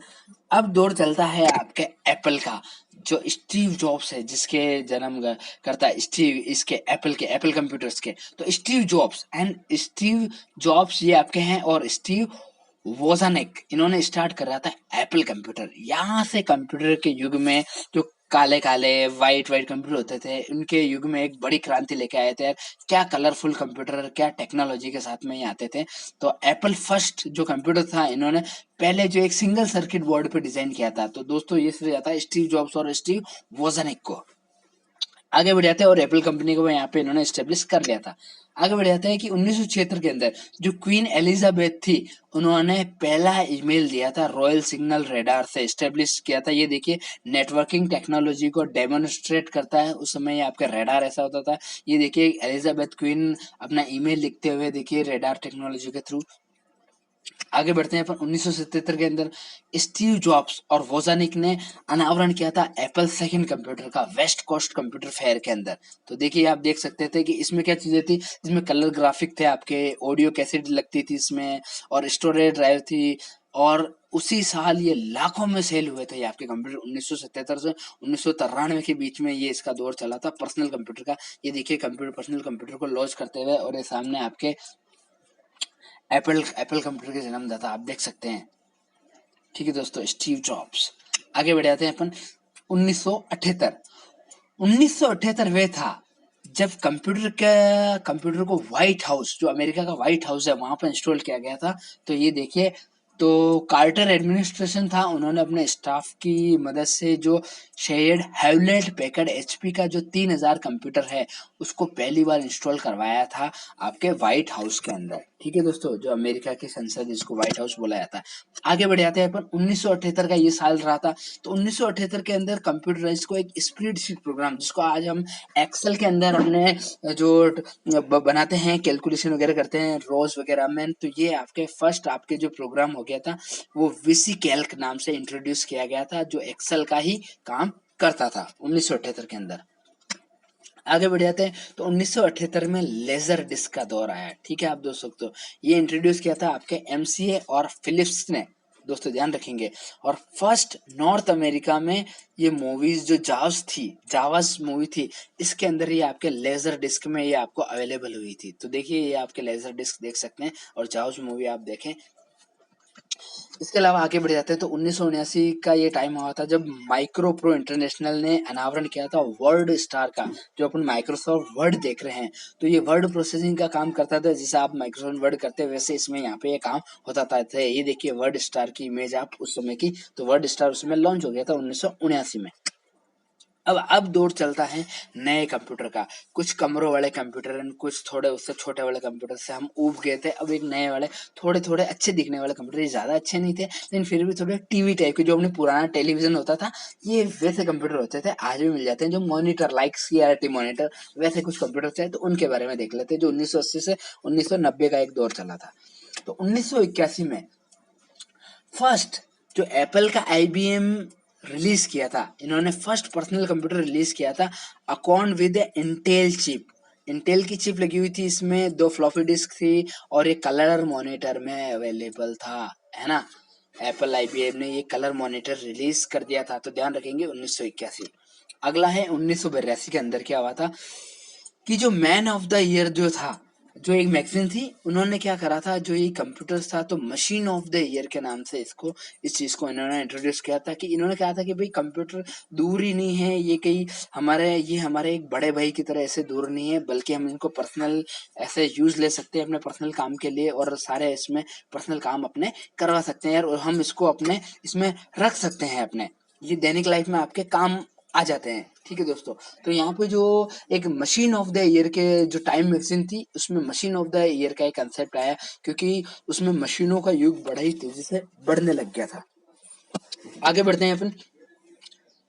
Speaker 1: अब दौर चलता है आपके एप्पल का। जो स्टीव जॉब्स है जिसके जन्म करता है स्टीव, इसके एप्पल कंप्यूटर्स के। तो स्टीव जॉब्स ये आपके हैं, और स्टीव वोजानिक इन्होंने स्टार्ट कर रहा था एप्पल कंप्यूटर। यहाँ से कंप्यूटर के युग में जो काले काले वाइट वाइट कंप्यूटर होते थे उनके युग में एक बड़ी क्रांति लेके आए थे यार। क्या कलरफुल कंप्यूटर, क्या टेक्नोलॉजी के साथ में ये आते थे। तो एप्पल फर्स्ट जो कंप्यूटर था इन्होंने पहले जो एक सिंगल सर्किट बोर्ड पे डिजाइन किया था। तो दोस्तों ये श्रेय जाता है स्टीव जॉब्स और स्टीव वोजानिक को। आगे बढ़ जाते हैं और एप्पल कंपनी को यहाँ पे इन्होंने स्टेब्लिश कर लिया था। आगे बढ़ जाता है कि 1976 के अंदर जो क्वीन एलिजाबेथ थी उन्होंने पहला ईमेल दिया था रॉयल सिग्नल रेडार से स्टेब्लिश किया था। ये देखिए नेटवर्किंग टेक्नोलॉजी को डेमोन्स्ट्रेट करता है। उस समय आपका रेडार ऐसा होता था। ये देखिए एलिजाबेथ क्वीन अपना ईमेल लिखते हुए देखिए रेडार टेक्नोलॉजी के थ्रू। आगे बढ़ते हैं अपन 1977 के अंदर स्टीव जॉब्स और वोजानिक ने अनावरण किया था एप्पल सेकंड कंप्यूटर का वेस्ट कोस्ट कंप्यूटर फेयर के अंदर। तो देखिए आप देख सकते थे कि इसमें क्या चीजें थी, इसमें कलर ग्राफिक थे आपके, ऑडियो कैसेट लगती थी इसमें, और स्टोरेज ड्राइव थी। और उसी साल ये लाखों में सेल हुए थे ये आपके कंप्यूटर। 1977 से 1993 के बीच में ये इसका दौर चला था पर्सनल कंप्यूटर का। ये देखिए कंप्यूटर पर्सनल कंप्यूटर को लॉन्च करते हुए, और ये सामने आपके एप्पल कंप्यूटर के जन्मदाता आप देख सकते हैं। ठीक है दोस्तों, स्टीव जॉब्स। आगे बढ़ जाते हैं अपन 1978। 1978 वे था जब कंप्यूटर को व्हाइट हाउस, जो अमेरिका का व्हाइट हाउस है वहां पर इंस्टॉल किया गया था। तो ये देखिए, तो कार्टर एडमिनिस्ट्रेशन था, उन्होंने अपने स्टाफ की मदद से जो शेयर्ड हैवलेट पैकर्ड HP का जो 3000 कंप्यूटर है उसको पहली बार इंस्टॉल करवाया था आपके व्हाइट हाउस के अंदर। ठीक है दोस्तों, जो अमेरिका की संसद जिसको व्हाइट हाउस बोला जाता है। आगे बढ़ जाते हैं अपन 1978 का ये साल रहा था। तो 1978 के अंदर कंप्यूटराइज को एक स्प्रेडशीट प्रोग्राम, जिसको आज हम एक्सेल के अंदर हमने जो बनाते हैं, कैलकुलेशन वगैरह करते हैं रोज वगैरह में, तो ये आपके फर्स्ट आपके जो प्रोग्राम हो गया था, वो वीसी कैल्क नाम से इंट्रोड्यूस किया गया था, जो एक्सेल का ही काम करता था 1978 के अंदर। आगे बढ़ जाते हैं तो 1978 में लेजर डिस्क का दौर आया। ठीक है आप दोस्तों, ये इंट्रोड्यूस किया था आपके एमसीए और फिलिप्स ने, दोस्तों ध्यान रखेंगे। और फर्स्ट नॉर्थ अमेरिका में ये मूवीज जो जावास मूवी थी, इसके अंदर ये आपके लेजर डिस्क में ये आपको अवेलेबल हुई थी। तो देखिए ये आपके लेजर डिस्क देख सकते हैं और जावास मूवी आप देखें। इसके अलावा आगे बढ़ जाते हैं तो 1979 का ये टाइम हुआ था जब माइक्रो प्रो इंटरनेशनल ने अनावरण किया था वर्ड स्टार का, जो अपन माइक्रोसॉफ्ट वर्ड देख रहे हैं। तो ये वर्ड प्रोसेसिंग का काम करता था, जैसे आप माइक्रोसॉफ्ट वर्ड करते हैं वैसे इसमें यहाँ पे ये काम होता था। ये देखिए वर्ड स्टार की इमेज आप उस समय की, तो वर्ड स्टार उसमें लॉन्च हो गया था 1979 में। अब दौर चलता है नए कंप्यूटर का। कुछ कमरों वाले कंप्यूटर, कुछ थोड़े उससे छोटे वाले कंप्यूटर से हम ऊब गए थे। अब एक नए वाले थोड़े थोड़े अच्छे दिखने वाले कंप्यूटर, ये ज्यादा अच्छे नहीं थे लेकिन फिर भी थोड़े टीवी टाइप के, जो अपने पुराना टेलीविजन होता था ये वैसे कंप्यूटर होते थे, आज भी मिल जाते हैं। जो मॉनिटर लाइक सीआरटी मॉनिटर वैसे कुछ कंप्यूटर थे, तो उनके बारे में देख लेते हैं। जो 1980 से 1990 का एक दौर चला था। तो 1981 में फर्स्ट जो एप्पल का आईबीएम रिलीज किया था, इन्होंने फर्स्ट पर्सनल कंप्यूटर रिलीज किया था accord with Intel chip. Intel की चिप लगी हुई थी इसमें, 2 फ्लॉपी डिस्क थी और एक कलर मॉनिटर में अवेलेबल था, है ना। एप्पल आईबीएम ने ये कलर मॉनिटर रिलीज कर दिया था। तो ध्यान रखेंगे 1981। अगला है 1982 के अंदर क्या हुआ था कि जो मैन ऑफ द ईयर जो था, जो एक मैगजीन थी, उन्होंने क्या करा था, जो ये कंप्यूटर था तो मशीन ऑफ द ईयर के नाम से इसको, इस चीज को इन्होंने इंट्रोड्यूस किया था। कि इन्होंने कहा था कि भाई कंप्यूटर दूर ही नहीं है, ये कहीं हमारे एक बड़े भाई की तरह ऐसे दूर नहीं है, बल्कि हम इनको पर्सनल ऐसे यूज ले सकते हैं अपने पर्सनल काम के लिए, और सारे इसमें पर्सनल काम अपने करवा सकते हैं यार, और हम इसको अपने इसमें रख सकते हैं अपने, ये दैनिक लाइफ में आपके काम आ जाते हैं। ठीक है दोस्तों, तो यहाँ पे जो एक मशीन ऑफ द ईयर के जो टाइम मैगजीन थी, उसमें मशीन ऑफ द ईयर का एक कंसेप्ट आया, क्योंकि उसमें मशीनों का युग बड़ा ही तेजी से बढ़ने लग गया था। आगे बढ़ते हैं अपन।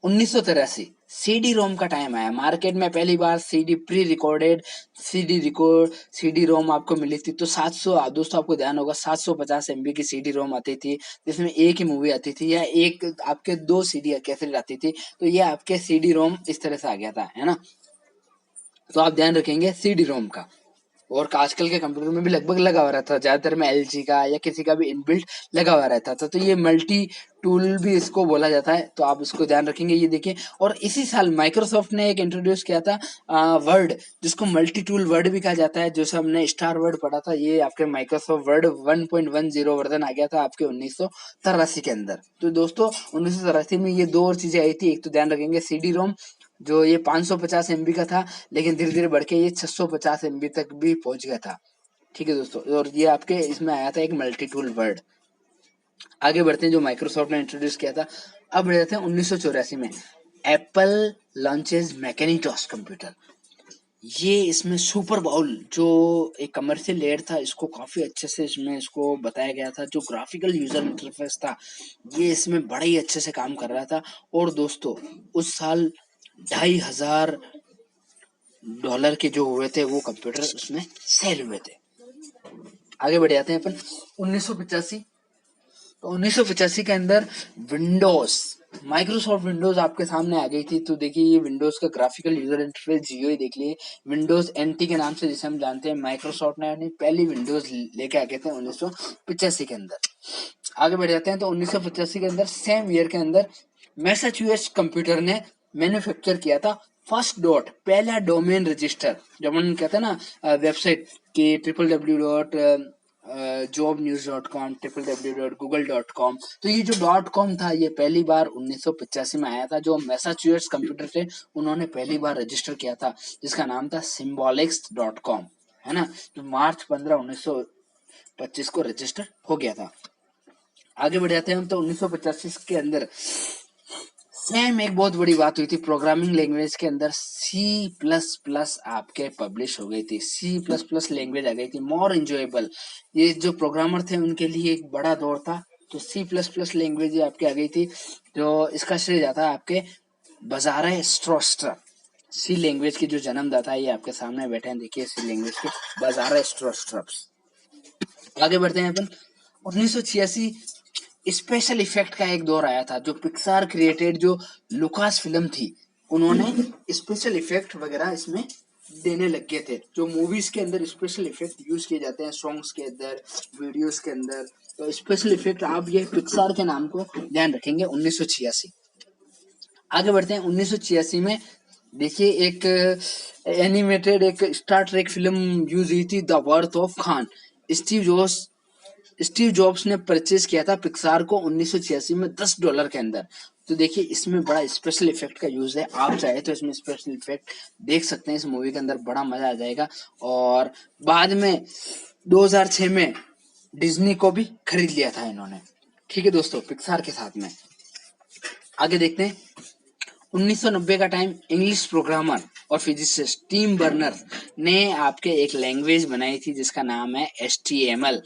Speaker 1: 1983 सीडी रोम का टाइम आया। मार्केट में पहली बार CD pre recorded CD ROM आपको मिली थी। तो 700, दोस्तों आपको ध्यान होगा 750 MB की सीडी रोम आती थी, जिसमें एक ही मूवी आती थी या एक आपके 2 सीडी कैसेट आती थी। तो ये आपके सीडी रोम इस तरह से आ गया था, है ना। तो आप ध्यान रखेंगे सीडी रोम का। और आजकल के कंप्यूटर में भी लगभग लगा हुआ रहता था, ज्यादातर में एलजी का या किसी का भी इनबिल्ट लगा हुआ रहता था। तो ये मल्टी टूल भी इसको बोला जाता है, तो आप इसको ध्यान रखेंगे। ये देखिए, और इसी साल माइक्रोसॉफ्ट ने एक इंट्रोड्यूस किया था वर्ड, जिसको मल्टी टूल वर्ड भी कहा जाता है, जैसे हमने स्टार वर्ड पढ़ा था। ये आपके माइक्रोसॉफ्ट वर्ड 1.10 वर्जन आ गया था आपके 1983 के अंदर। तो दोस्तों 1983 में ये 2 और चीजें आई थी। एक तो ध्यान रखेंगे सीडी रोम, जो ये 550 MB का था, लेकिन धीरे धीरे बढ़ के ये 650 MB तक भी पहुंच गया था। ठीक है दोस्तों, और ये आपके इसमें आया था एक मल्टी टूल वर्ड। आगे बढ़ते हैं, जो माइक्रोसॉफ्ट ने इंट्रोड्यूस किया था। अब बढ़ जाते हैं 1984 में एप्पल लॉन्चेस मैकेनिटॉस कंप्यूटर। ये इसमें सुपर बाउल जो एक कमर्शियल लेयर था, इसको काफी अच्छे से इसमें इसको बताया गया था। जो ग्राफिकल यूजर इंटरफेस था, ये इसमें बड़ा ही अच्छे से काम कर रहा था। और दोस्तों उस साल $2,500 के जो हुए थे वो कंप्यूटर उसमें सेल हुए थे। आगे बढ़ जाते हैं अपन 1985। तो 1985 के अंदर विंडोज, माइक्रोसॉफ्ट विंडोज आपके सामने आ गई थी। तो देखिए ये विंडोज का ग्राफिकल यूजर इंटरफेस जियो ही देख लिए, विंडोज एनटी के नाम से जिसे हम जानते हैं। माइक्रोसॉफ्ट ने अपनी पहली विंडोज लेके आ गए थे 1985 के अंदर। आगे बढ़ जाते हैं तो 1985 के अंदर सेम ईयर के अंदर मैसाचुसेट्स कंप्यूटर ने मैन्युफैक्चर किया था फर्स्ट डॉट, पहला डोमेन रजिस्टर। जब हम कहते हैं ना वेबसाइट की www.jobnews.com, www.google.com, तो ये जो .com था, ये पहली बार 1985 में आया था। जो मैसाचुसेट्स कंप्यूटर थे उन्होंने पहली बार रजिस्टर किया था, जिसका नाम था symbolics.com, है ना। तो मार्च 15, 1925 को रजिस्टर हो गया था। आगे बढ़ जाते हैं हम। तो 1985 के अंदर सेम एक बहुत बड़ी बात हुई थी प्रोग्रामिंग लैंग्वेज के अंदर, C++ आपके पब्लिश हो गई थी। C++ लैंग्वेज आ गई थी, मोर एंजॉयबल। ये जो प्रोग्रामर थे उनके लिए एक बड़ा दौर था। तो C++ लैंग्वेज आपके आ गई थी, जो इसका श्रेय जाता है आपके बाजारे स्ट्रोस्टर। सी लैंग्वेज के जो जन्मदाता है ये आपके सामने बैठे हैं, देखिए सी लैंग्वेज के बाजारे स्ट्रोस्टर। आगे बढ़ते हैं अपन 1986 स्पेशल इफेक्ट का एक दौर आया था, जो पिक्सार क्रिएटेड जो लुकास फिल्म थी, उन्होंने स्पेशल इफेक्ट वगैरह इसमें देने लग गए थे। जो मूवीज के अंदर स्पेशल इफेक्ट यूज किए जाते हैं, सॉन्ग्स के अंदर, वीडियोस के अंदर, तो स्पेशल इफेक्ट आप ये पिक्सार के नाम को ध्यान रखेंगे। 1986 आगे बढ़ते हैं। 1986 में देखिए एक एनिमेटेड एक स्टार ट्रेक फिल्म यूज हुई थी, the birth of Khan. Steve jobs ने परचेज किया था पिक्सार को 1986 में $10 के अंदर। तो देखिए इसमें बड़ा स्पेशल इफेक्ट का यूज है, आप चाहे तो इसमें स्पेशल इफेक्ट देख सकते हैं। इस मूवी के अंदर बड़ा मजा आ जाएगा। और बाद में 2006 में डिज्नी को भी खरीद लिया था इन्होंने। ठीक है दोस्तों, पिक्सार के साथ में आगे देखते हैं। 1990 का टाइम, इंग्लिश प्रोग्रामर और फिजिसिस्ट टिम बर्नर ने आपके एक लैंग्वेज बनाई थी जिसका नाम है HTML।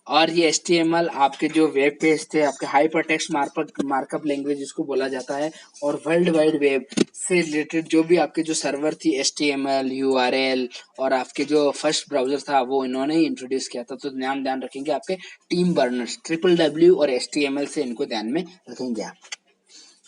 Speaker 1: और ये HTML आपके जो वेब पेज थे, आपके हाइपर टेक्स्ट मार्कअप लैंग्वेज जिसको बोला जाता है, और वर्ल्ड वाइड वेब से रिलेटेड जो भी आपके जो सर्वर थी, HTML, URL और आपके जो फर्स्ट ब्राउजर था, वो इन्होंने ही इंट्रोड्यूस किया था। तो ध्यान रखेंगे आपके टीम बर्नर्स, WWW और HTML से इनको ध्यान में रखेंगे आप।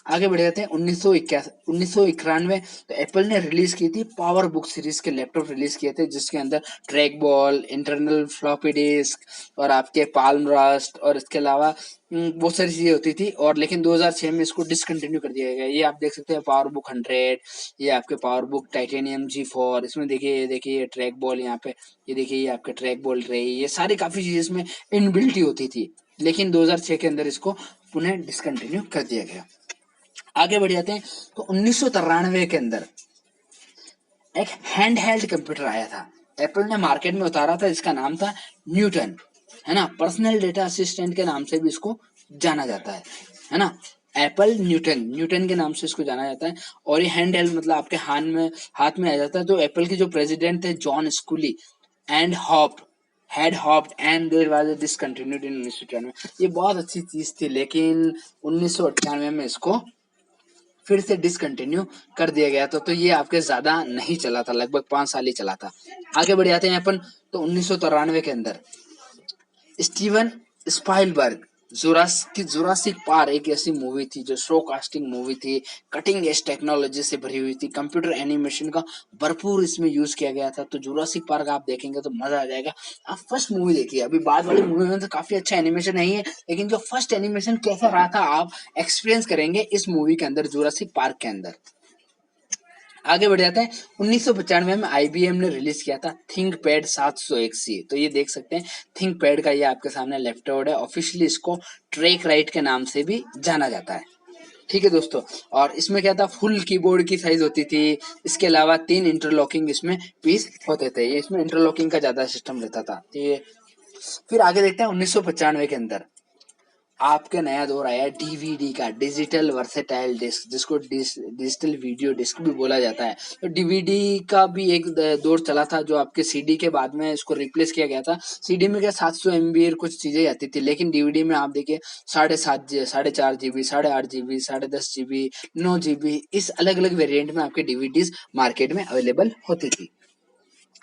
Speaker 1: आगे बढ़ जाते हैं। 1991 तो एप्पल ने रिलीज की थी पावर बुक सीरीज के लैपटॉप रिलीज किए थे, जिसके अंदर track ball, internal floppy disk और आपके पाल्म रस्ट और इसके अलावा बहुत सारी चीजें होती थी। और लेकिन 2006 में इसको डिसकंटिन्यू कर दिया गया। ये आप देख सकते हैं पावर बुक 100, ये आपके पावर बुक टाइटेनियम G4। इसमें देखिए ये ट्रैक बॉल, यहाँ पे ये देखिए ये आपके ट्रैक बॉल रही, ये सारी काफी चीजें इसमें इनबिल्ट ही होती थी, लेकिन 2006 के अंदर इसको पुनः डिसकंटिन्यू कर दिया गया। आगे बढ़ जाते हैं। तो 1993 के अंदर एक हैंड हेल्ड कंप्यूटर आया था, एप्पल ने मार्केट में उतारा था, जिसका नाम था न्यूटन, है ना। पर्सनल डेटा असिस्टेंट के नाम से भी इसको जाना जाता है ना। एप्पल न्यूटन के नाम से इसको जाना जाता है। और ये हैंड हेल्ड मतलब आपके हाथ में आ जाता है। तो एप्पल के जो प्रेसिडेंट थे जॉन स्कूली and hop had hopped and there was a discontinued in 1998। ये बहुत अच्छी चीज थी, लेकिन 1998 में इसको फिर से डिसकंटिन्यू कर दिया गया। तो ये आपके ज्यादा नहीं चला था, लगभग 5 साल ही चला था। आगे बढ़ जाते हैं अपन। तो 1993 के अंदर स्टीवन स्पाइलबर्ग जुरासिक पार्क एक ऐसी मूवी थी जो शो कास्टिंग मूवी थी, कटिंग एज टेक्नोलॉजी से भरी हुई थी, कंप्यूटर एनिमेशन का भरपूर इसमें यूज किया गया था। तो जुरासिक पार्क आप देखेंगे तो मजा आ जाएगा। आप फर्स्ट मूवी देखिए, अभी बाद वाली मूवी में तो काफी अच्छा एनिमेशन नहीं है, लेकिन जो फर्स्ट एनिमेशन कैसा रहा था आप एक्सपीरियंस करेंगे इस मूवी के अंदर, जुरासिक पार्क के अंदर। आगे बढ़ जाते हैं। 1995 में IBM ने रिलीज किया था थिंकपैड 701C। तो ये देख सकते हैं थिंकपैड का ये आपके सामने लेफ्टवर्ड है। ऑफिशियली इसको ट्रैक राइट के नाम से भी जाना जाता है। ठीक है दोस्तों, और इसमें क्या था, फुल कीबोर्ड की साइज होती थी। इसके अलावा 3 इंटरलॉकिंग इसमें पीस होते थे। ये इसमें इंटरलॉकिंग का ज्यादा सिस्टम रहता था। ये फिर आगे देखते हैं। 1995 के अंदर आपके नया दौर आया है DVD का, डिजिटल वर्सेटाइल डिस्क, जिसको डिजिटल वीडियो डिस्क भी बोला जाता है। तो DVD का भी एक दौर चला था, जो आपके CD के बाद में इसको रिप्लेस किया गया था। CD में क्या 700 MB कुछ चीजें आती थी, लेकिन DVD में आप देखिए 7.5 4.5 GB, 8.5 GB, 10.5 GB, 9 GB, इस अलग अलग वेरिएंट में आपके DVDs मार्केट में अवेलेबल होती थी।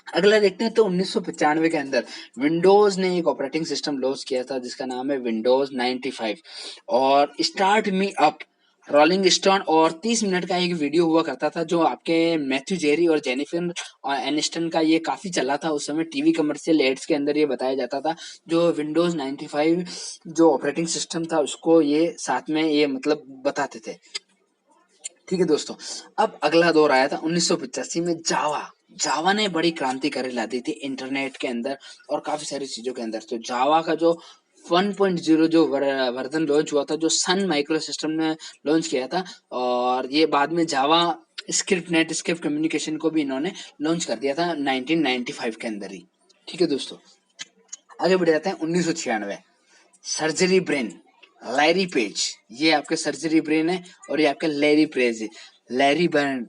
Speaker 1: अगला देखते हैं। तो 1995 के अंदर विंडोज ने एक ऑपरेटिंग सिस्टम लॉन्च किया था जिसका नाम है विंडोज 95। और start me up, rolling stone और 30 मिनट का एक वीडियो हुआ करता था, जो आपके मैथ्यू जेरी और जेनिफर एनिस्टन का ये काफी चला था उस समय। टीवी कमर्शियल एड्स के अंदर ये बताया जाता था। जो विंडोज 95 जो ऑपरेटिंग सिस्टम था उसको ये साथ में ये मतलब बताते थे। ठीक है दोस्तों, अब अगला दौर आया था 1985 में जावा ने बड़ी क्रांतिकारी ला दी थी इंटरनेट के अंदर और काफी सारी चीजों के अंदर। तो जावा का जो 1.0 जो वर्जन लॉन्च हुआ था, जो सन माइक्रो सिस्टम ने लॉन्च किया था, और ये बाद में जावा स्क्रिप्ट नेटस्केप कम्युनिकेशन को भी इन्होंने लॉन्च कर दिया था 1995 के अंदर ही। ठीक है दोस्तों, आगे बढ़ जाते हैं। 1996 सर्जरी ब्रेन, लैरी पेज, ये आपके सर्जरी ब्रेन है, और ये आपका लैरी पेज है, लैरी बर्न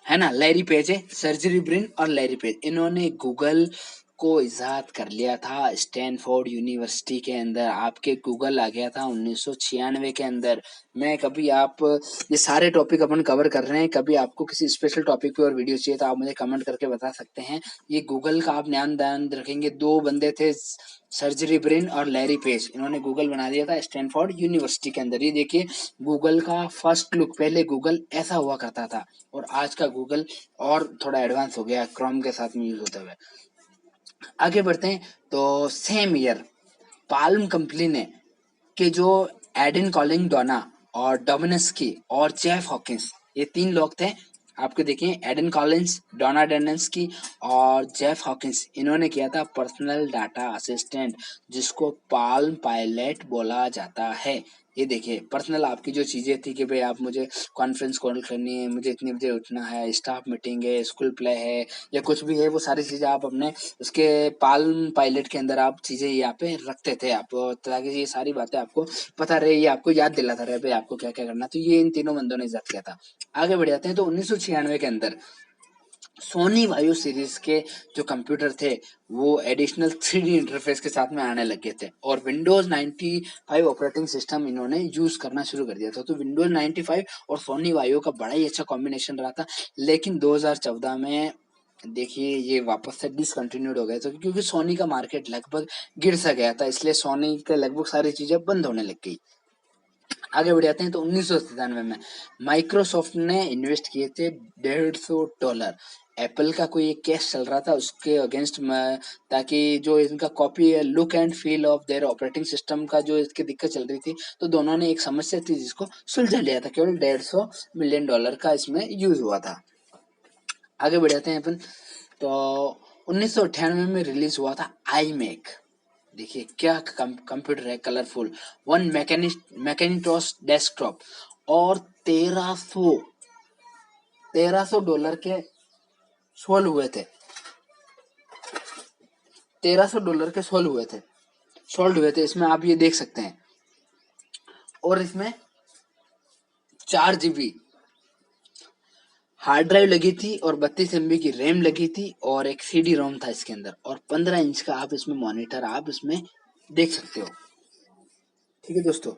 Speaker 1: है ना, लैरी पेज है, सर्जरी ब्रेन और लैरी पेज, इन्होंने गूगल को इजाद कर लिया था स्टैनफोर्ड यूनिवर्सिटी के अंदर। आपके गूगल आ गया था 1996 के अंदर। मैं कभी आप ये सारे टॉपिक अपन कवर कर रहे हैं, कभी आपको किसी स्पेशल टॉपिक पे और वीडियो चाहिए तो आप मुझे कमेंट करके बता सकते हैं। ये गूगल का आप ध्यान रखेंगे, दो बंदे थे, सर्जरी ब्रिन और लैरी पेज, इन्होंने गूगल बना दिया था स्टैनफोर्ड यूनिवर्सिटी के अंदर। ये देखिए गूगल का फर्स्ट लुक, पहले गूगल ऐसा हुआ करता था और आज का गूगल और थोड़ा एडवांस हो गया क्रोम के साथ में यूज होते हुए। आगे बढ़ते हैं तो सेम ईयर पाल्म कंपनी ने कि जो एडन कॉलिंग डोना और डोमिनस्की और जेफ हॉकिंस, ये तीन लोग थे। आपको देखिए एडन कॉलिंस, डोना डोमिनस्की और जेफ हॉकिंस, इन्होंने किया था पर्सनल डाटा असिस्टेंट, जिसको पाल्म पायलट बोला जाता है। ये देखिए पर्सनल आपकी जो चीजें थी कि भाई आप मुझे कॉन्फ्रेंस कॉल करनी है, मुझे इतनी बजे उठना है, स्टाफ मीटिंग है, स्कूल प्ले है या कुछ भी है, वो सारी चीजें आप अपने उसके पाल्म पायलट के अंदर आप चीजें यहाँ पे रखते थे आप, ताकि ये सारी बातें आपको पता रहे, ये आपको याद दिलाता रहे भाई आपको क्या क्या करना। तो ये इन तीनों बंदों ने इजाद किया था। आगे बढ़ जाते हैं तो 1996 के अंदर सोनी वायु सीरीज के जो कंप्यूटर थे वो एडिशनल 3D इंटरफेस के साथ में आने लगे थे और विंडोज 95 ऑपरेटिंग सिस्टम इन्होंने यूज करना शुरू कर दिया था। तो विंडोज 95 और सोनी वायु का बड़ा ही अच्छा कॉम्बिनेशन रहा था, लेकिन 2014 में देखिए ये वापस से डिसकंटिन्यूड हो गए थे, क्योंकि सोनी का मार्केट लगभग गिर सा गया था, इसलिए सोनी के लगभग सारी चीजें बंद होने लग गई। आगे बढ़ जाते हैं तो 1997 में माइक्रोसॉफ्ट ने इन्वेस्ट किए थे $150। एप्पल का कोई एक केस चल रहा था उसके अगेंस्ट में, ताकि जो इनका copy look and feel of their operating system का जो इसकी दिक्कत चल रही थी, तो दोनों ने एक समस्या थी जिसको सुलझा लिया था। केवल $150 मिलियन का इसमें यूज हुआ था। आगे बढ़ जाते हैं अपन तो 1998 में रिलीज हुआ था आई मैक। देखिए क्या कंप्यूटर है, कलरफुल, वन मैकेनिटोस डेस्कटॉप, और $1300 के सोल्व हुए थे। $1300 के सोल्व हुए थे इसमें, आप ये देख सकते हैं। और इसमें 4 GB हार्ड ड्राइव लगी थी और 32 MB की रैम लगी थी और एक CD रोम था इसके अंदर, और 15 इंच का आप इसमें मॉनिटर आप इसमें देख सकते हो। ठीक है दोस्तों,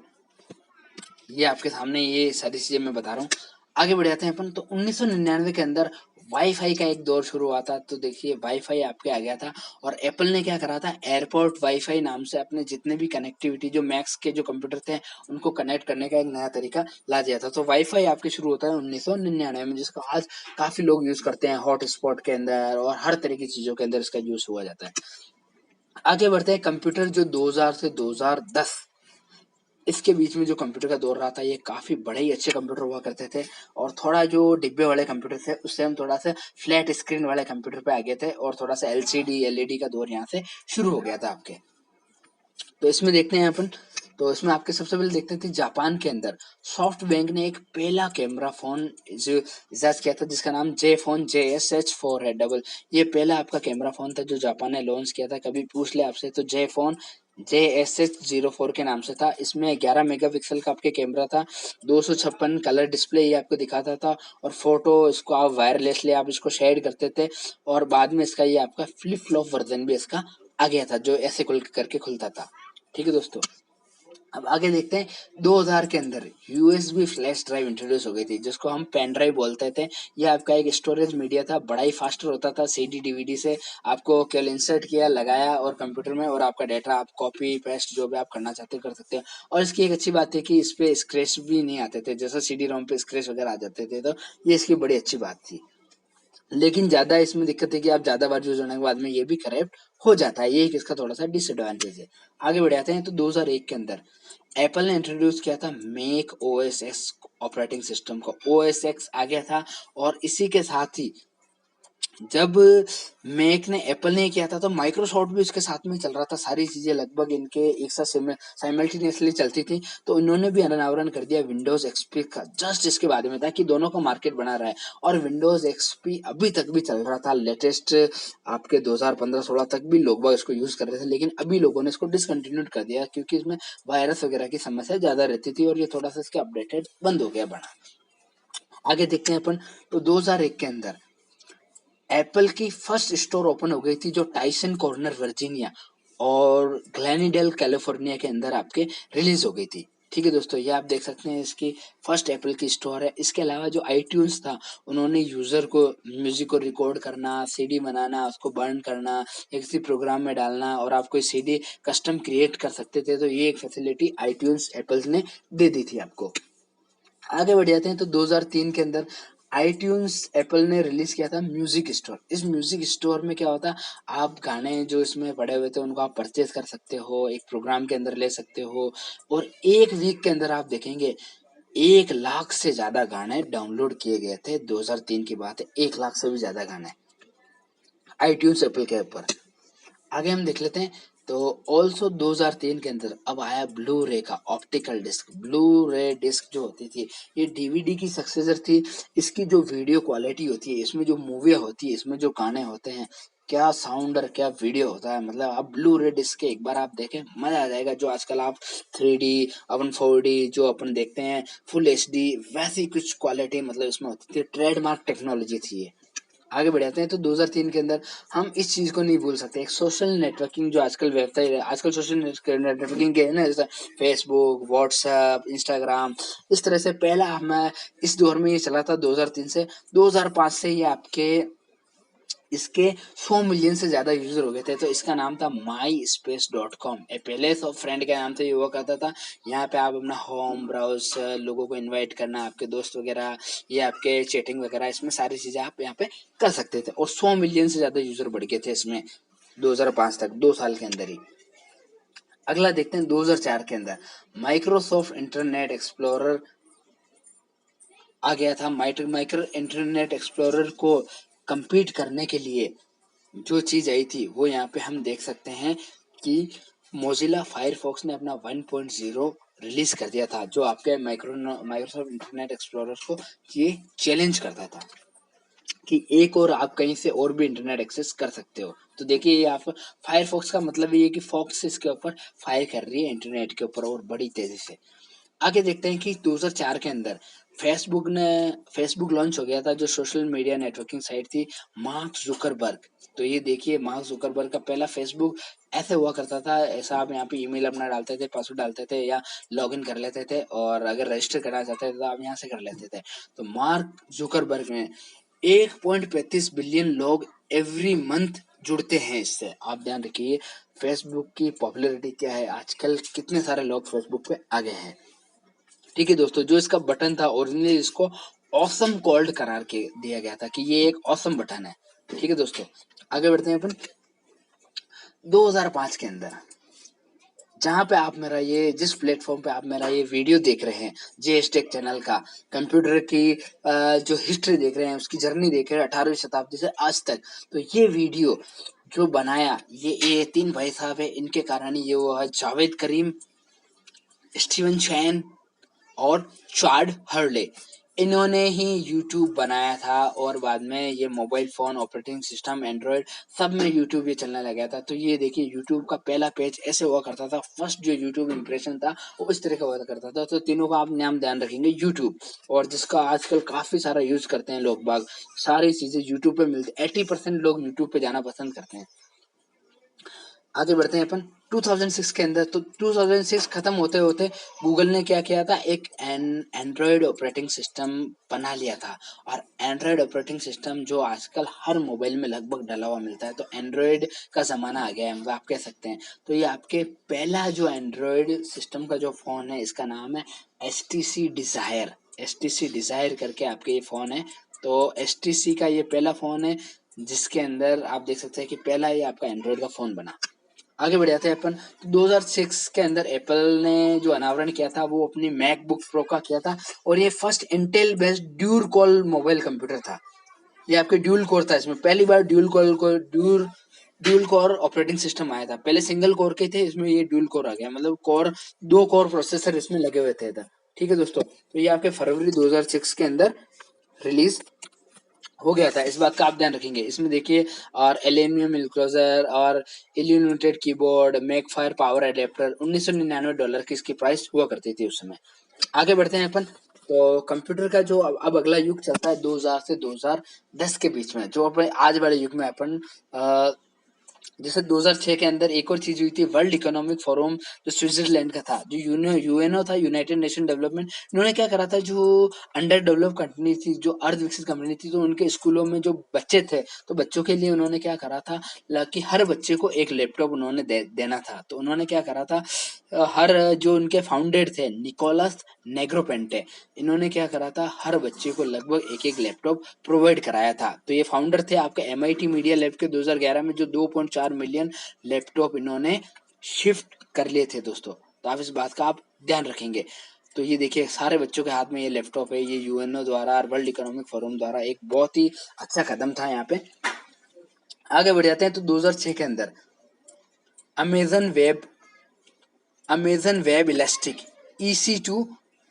Speaker 1: ये आपके सामने ये सारी चीजें मैं बता रहा हूँ। आगे बढ़ जाते हैं अपन तो 1999 के अंदर वाईफाई का एक दौर शुरू हुआ था। तो देखिए वाईफाई आपके आ गया था और एप्पल ने क्या करा था, एयरपोर्ट वाईफाई नाम से अपने जितने भी कनेक्टिविटी जो मैक्स के जो कंप्यूटर थे उनको कनेक्ट करने का एक नया तरीका ला दिया था। तो वाईफाई आपके शुरू होता है 1999 में, जिसका आज काफी लोग यूज करते हैं, हॉटस्पॉट के अंदर और हर तरह की चीजों के अंदर इसका यूज हुआ जाता है। आगे बढ़ते हैं, कंप्यूटर जो 2000 से 2010 इसके बीच में जो कंप्यूटर का दौर रहा था, ये काफी बड़े ही अच्छे कंप्यूटर हुआ करते थे, और थोड़ा जो डिब्बे वाले कंप्यूटर थे उससे हम थोड़ा सा फ्लैट स्क्रीन वाले कंप्यूटर पे आ गए थे, और थोड़ा सा एलसीडी एलईडी का दौर यहाँ से शुरू हो गया था आपके। तो इसमें देखते हैं अपन, तो इसमें आपके सबसे पहले देखते थे जापान के अंदर सॉफ्ट बैंक ने एक पहला कैमरा फोन जो इजाद किया था, जिसका नाम जे फोन JSH4 है डबल। ये पहला आपका कैमरा फोन था जो जापान ने लॉन्च किया था। कभी पूछ ले आपसे तो जे फोन JSH04 के नाम से था। इसमें 11 मेगापिक्सल का आपके कैमरा था, 256 कलर डिस्प्ले ये आपको दिखाता था, और फोटो इसको आप वायरलेसली आप इसको शेयर करते थे, और बाद में इसका ये आपका फ्लिप फ्लॉप वर्जन भी इसका आ गया था जो ऐसे खुल करके खुलता था। ठीक है दोस्तों, अब आगे देखते हैं 2000 के अंदर USB फ्लैश ड्राइव इंट्रोड्यूस हो गई थी, जिसको हम पेन ड्राइव बोलते थे। यह आपका एक स्टोरेज मीडिया था, बड़ा ही फास्टर होता था, CD DVD से आपको केवल इंसर्ट किया, लगाया और कंप्यूटर में, और आपका डाटा आप कॉपी पेस्ट जो भी आप करना चाहते हो कर सकते हो। और इसकी एक अच्छी बात है कि इस पे स्क्रैच भी नहीं आते थे, जैसे CD रोम पे स्क्रैच वगैरह आ जाते थे, तो ये इसकी बड़ी अच्छी बात थी। लेकिन ज्यादा इसमें दिक्कत है कि आप ज्यादा बार यूज होने के बाद में ये भी करप्ट हो जाता है, ये एक इसका थोड़ा सा डिसएडवांटेज है। आगे बढ़ जाते हैं तो 2001 के अंदर एप्पल ने इंट्रोड्यूस किया था Mac OS X operating system को, OS X आ गया था। और इसी के साथ ही जब मैक ने एप्पल ने किया था तो माइक्रोसॉफ्ट भी उसके साथ में चल रहा था, सारी चीजें लगभग इनके एक साथ साइमल्टेनियसली चलती थी। तो इन्होंने भी अनावरण कर दिया विंडोज XP का जस्ट इसके बारे में था कि दोनों का मार्केट बना रहा है, और विंडोज XP अभी तक भी चल रहा था, लेटेस्ट आपके 2015-16 तक भी लोग बाग इसको यूज कर रहे थे। लेकिन अभी लोगों ने इसको डिसकंटिन्यूड कर दिया क्योंकि इसमें वायरस वगैरह की समस्या ज्यादा रहती थी, और ये थोड़ा सा इसके अपडेटेड बंद हो गया बना। आगे देखते हैं अपन तो 2001 के अंदर एप्पल की फर्स्ट स्टोर ओपन हो गई थी जो टाइसन कॉर्नर वर्जीनिया और ग्लेनिडेल कैलिफोर्निया के अंदर आपके रिलीज हो गई थी। ठीक है दोस्तों, ये आप देख सकते हैं इसकी फर्स्ट एप्पल की स्टोर है। इसके अलावा जो आईट्यून्स था, उन्होंने यूजर को म्यूजिक को रिकॉर्ड करना, सीडी बनाना, उसको बर्न करना, एक किसी प्रोग्राम में डालना और आप कोई सीडी कस्टम क्रिएट कर सकते थे। तो ये एक फैसिलिटी आईट्यून्स एप्पल ने दे दी थी आपको। आगे बढ़ जाते हैं तो 2003 के अंदर आईट्यून्स एप्पल ने रिलीज किया था म्यूजिक स्टोर। इस म्यूजिक स्टोर में क्या होता है, आप गाने जो इसमें पड़े हुए थे उनको आप परचेज कर सकते हो, एक प्रोग्राम के अंदर ले सकते हो और एक वीक के अंदर आप देखेंगे 1 लाख से ज्यादा गाने डाउनलोड किए गए थे। 2003 की बात है, 1 लाख से भी ज्यादा गाने आईट्यून्स एप्पल के ऊपर। आगे हम देख लेते हैं तो ऑल्सो 2003 के अंदर अब आया ब्लू रे का ऑप्टिकल डिस्क। ब्लू रे डिस्क जो होती थी, ये डीवीडी की सक्सेसर थी। इसकी जो वीडियो क्वालिटी होती है, इसमें जो मूवियाँ होती है, इसमें जो गाने होते हैं, क्या साउंड और क्या वीडियो होता है। मतलब आप ब्लू रे डिस्क के एक बार आप देखें, मजा आ जाएगा। जो आजकल आप 3D अपन 4D जो अपन देखते हैं फुल HD, वैसी कुछ क्वालिटी मतलब इसमें होती थी। ट्रेडमार्क टेक्नोलॉजी थी ये। आगे बढ़ जाते हैं तो 2003 के अंदर हम इस चीज को नहीं भूल सकते, एक सोशल नेटवर्किंग जो आजकल वेबसाइट है, आजकल सोशल नेटवर्किंग के है ना, जैसे फेसबुक, व्हाट्सएप, इंस्टाग्राम, इस तरह से पहला हमें इस दौर में ये चला था 2003 से 2005 से ये आपके इसके 100 मिलियन से ज्यादा यूजर हो गए थे। तो इसका नाम था myspace.com। पहले तो फ्रेंड के नाम से ये हुआ करता था। यहाँ पे आप अपना होम ब्राउज, लोगों को इनवाइट करना, आपके दोस्त वगैरह या आपके चैटिंग वगैरह, इसमें सारी चीजें आप यहाँ पे कर सकते थे और 100 मिलियन से ज्यादा यूजर बढ़ गए थे इसमें 2005 तक, 2 साल के अंदर ही। अगला देखते हैं 2004 के अंदर माइक्रोसॉफ्ट इंटरनेट एक्सप्लोरर आ गया था। माइक्रो इंटरनेट एक्सप्लोरर को compete करने के लिए जो चीज आई थी वो यहाँ पे हम देख सकते हैं कि मोजिला फायरफॉक्स ने अपना 1.0 रिलीज कर दिया था, जो आपके माइक्रोसॉफ्ट इंटरनेट एक्सप्लोरर को ये चैलेंज करता था कि एक और आप कहीं से और भी इंटरनेट एक्सेस कर सकते हो। तो देखिए ये आप फायरफॉक्स का मतलब ये है कि फॉक्स इसके ऊपर फायर कर रही है इंटरनेट के ऊपर और बड़ी तेजी से। आगे देखते हैं कि 2004 के अंदर फेसबुक लॉन्च हो गया था, जो सोशल मीडिया नेटवर्किंग साइट थी मार्क जुकरबर्ग। तो ये देखिए मार्क जुकरबर्ग का पहला फेसबुक ऐसे हुआ करता था, ऐसा आप यहाँ पे ईमेल अपना डालते थे, पासवर्ड डालते थे या लॉगिन कर लेते थे और अगर रजिस्टर करना चाहते थे तो आप यहाँ से कर लेते थे। तो मार्क जुकरबर्ग में 1.35 बिलियन लोग एवरी मंथ जुड़ते हैं इससे। आप ध्यान रखिए फेसबुक की पॉपुलैरिटी क्या है आजकल, कितने सारे लोग फेसबुक पे आ गए हैं। ठीक है दोस्तों, जो इसका बटन था ओरिजिनली इसको ऑसम कॉल्ड करार के दिया गया था कि ये एक ऑसम बटन है। ठीक है दोस्तों, आगे बढ़ते हैं अपन 2005 के अंदर, जहां पे आप मेरा ये जिस प्लेटफॉर्म पे आप मेरा ये वीडियो देख रहे हैं, जेएसटेक चैनल का, कंप्यूटर की जो हिस्ट्री देख रहे हैं, उसकी जर्नी देख रहे हैं 18वीं शताब्दी से आज तक। तो ये वीडियो जो बनाया ये 3 भाई साहब है, इनके कारण ये वो है जावेद करीम, स्टीवन चैन और चार्ड हर्ले। इन्होंने ही यूट्यूब बनाया था और बाद में ये mobile phone operating system Android सब में यूट्यूब ये चलने लगा था। तो ये देखिए यूट्यूब का पहला पेज ऐसे हुआ करता था, फर्स्ट जो यूट्यूब इंप्रेशन था वो इस तरह का हुआ करता था। तो तीनों का आप नाम ध्यान रखेंगे यूट्यूब, और जिसका आजकल काफी सारा यूज करते हैं लोग बाग, सारी चीजें यूट्यूब पे मिलती है। 80% लोग यूट्यूब पे जाना पसंद करते हैं। आगे बढ़ते हैं अपन 2006 के अंदर। तो 2006 खत्म होते होते गूगल ने क्या किया था, एक एंड्रॉयड ऑपरेटिंग सिस्टम बना लिया था। और एंड्रॉयड ऑपरेटिंग सिस्टम जो आजकल हर मोबाइल में लगभग डला हुआ मिलता है, तो एंड्रॉयड का जमाना आ गया है, मतलब आप कह सकते हैं। तो ये आपके पहला जो एंड्रॉयड सिस्टम का जो फोन है, इसका नाम है HTC डिजायर। HTC डिजायर करके आपके ये फोन है। तो HTC का ये पहला फोन है जिसके अंदर आप देख सकते हैं कि पहला ये आपका एंड्रॉयड का फोन बना। आगे बढ़ जाते हैं अपन। 2006 के अंदर एप्पल ने जो अनावरण किया था वो अपनी मैकबुक प्रो का किया था, और ये first Intel based dual core mobile computer था। ये आपके ड्यूल कोर था, इसमें पहली बार ड्यूल कोर ऑपरेटिंग सिस्टम आया था। पहले सिंगल कोर के थे, इसमें ये ड्यूल कोर आ गया, मतलब कोर 2 कोर प्रोसेसर इसमें लगे हुए थे। ठीक है दोस्तों, तो ये आपके फरवरी 2006 के अंदर रिलीज हो गया था। इस बात का आप ध्यान रखेंगे। इसमें देखिए और एल्यूमिनियम इनक्लोजर और इल्यूमिनेटेड कीबोर्ड, मैकफायर पावर अडेप्टर, $1999 की इसकी प्राइस हुआ करती थी उस समय। आगे बढ़ते हैं अपन तो कंप्यूटर का जो अब अगला युग चलता है 2000 से 2010 के बीच में, जो अपने आज वाले युग में अपन जैसे 2006 के अंदर एक और चीज हुई थी, वर्ल्ड इकोनॉमिक फोरम जो स्विट्जरलैंड का था, जो यूएनओ था, यूनाइटेड नेशन डेवलपमेंट, इन्होंने क्या करा था, जो अंडर डेवलप कंट्री थी, जो अर्ध विकसित कंट्री थी, तो उनके स्कूलों में जो बच्चे थे, तो बच्चों के लिए उन्होंने क्या करा था कि हर बच्चे को एक लैपटॉप उन्होंने देना था। तो उन्होंने क्या करा था, हर जो उनके फाउंडर थे निकोलस नेग्रोपेंटे, इन्होंने क्या करा था, हर बच्चे को लगभग एक एक लैपटॉप प्रोवाइड कराया था। तो ये फाउंडर थे आपके एमआईटी मीडिया लैब के 2011 में, जो 2.4 मिलियन लैपटॉप इन्होंने शिफ्ट कर लिए थे दोस्तों। तो आप इस बात का आप ध्यान रखेंगे। तो ये देखिए सारे बच्चों के हाथ में ये लैपटॉप है, ये यूएनओ द्वारा और वर्ल्ड इकोनॉमिक फोरम द्वारा एक बहुत ही अच्छा कदम था यहाँ पे। आगे बढ़ जाते हैं। तो 2006 के अंदर अमेजन वेब इलास्टिक EC2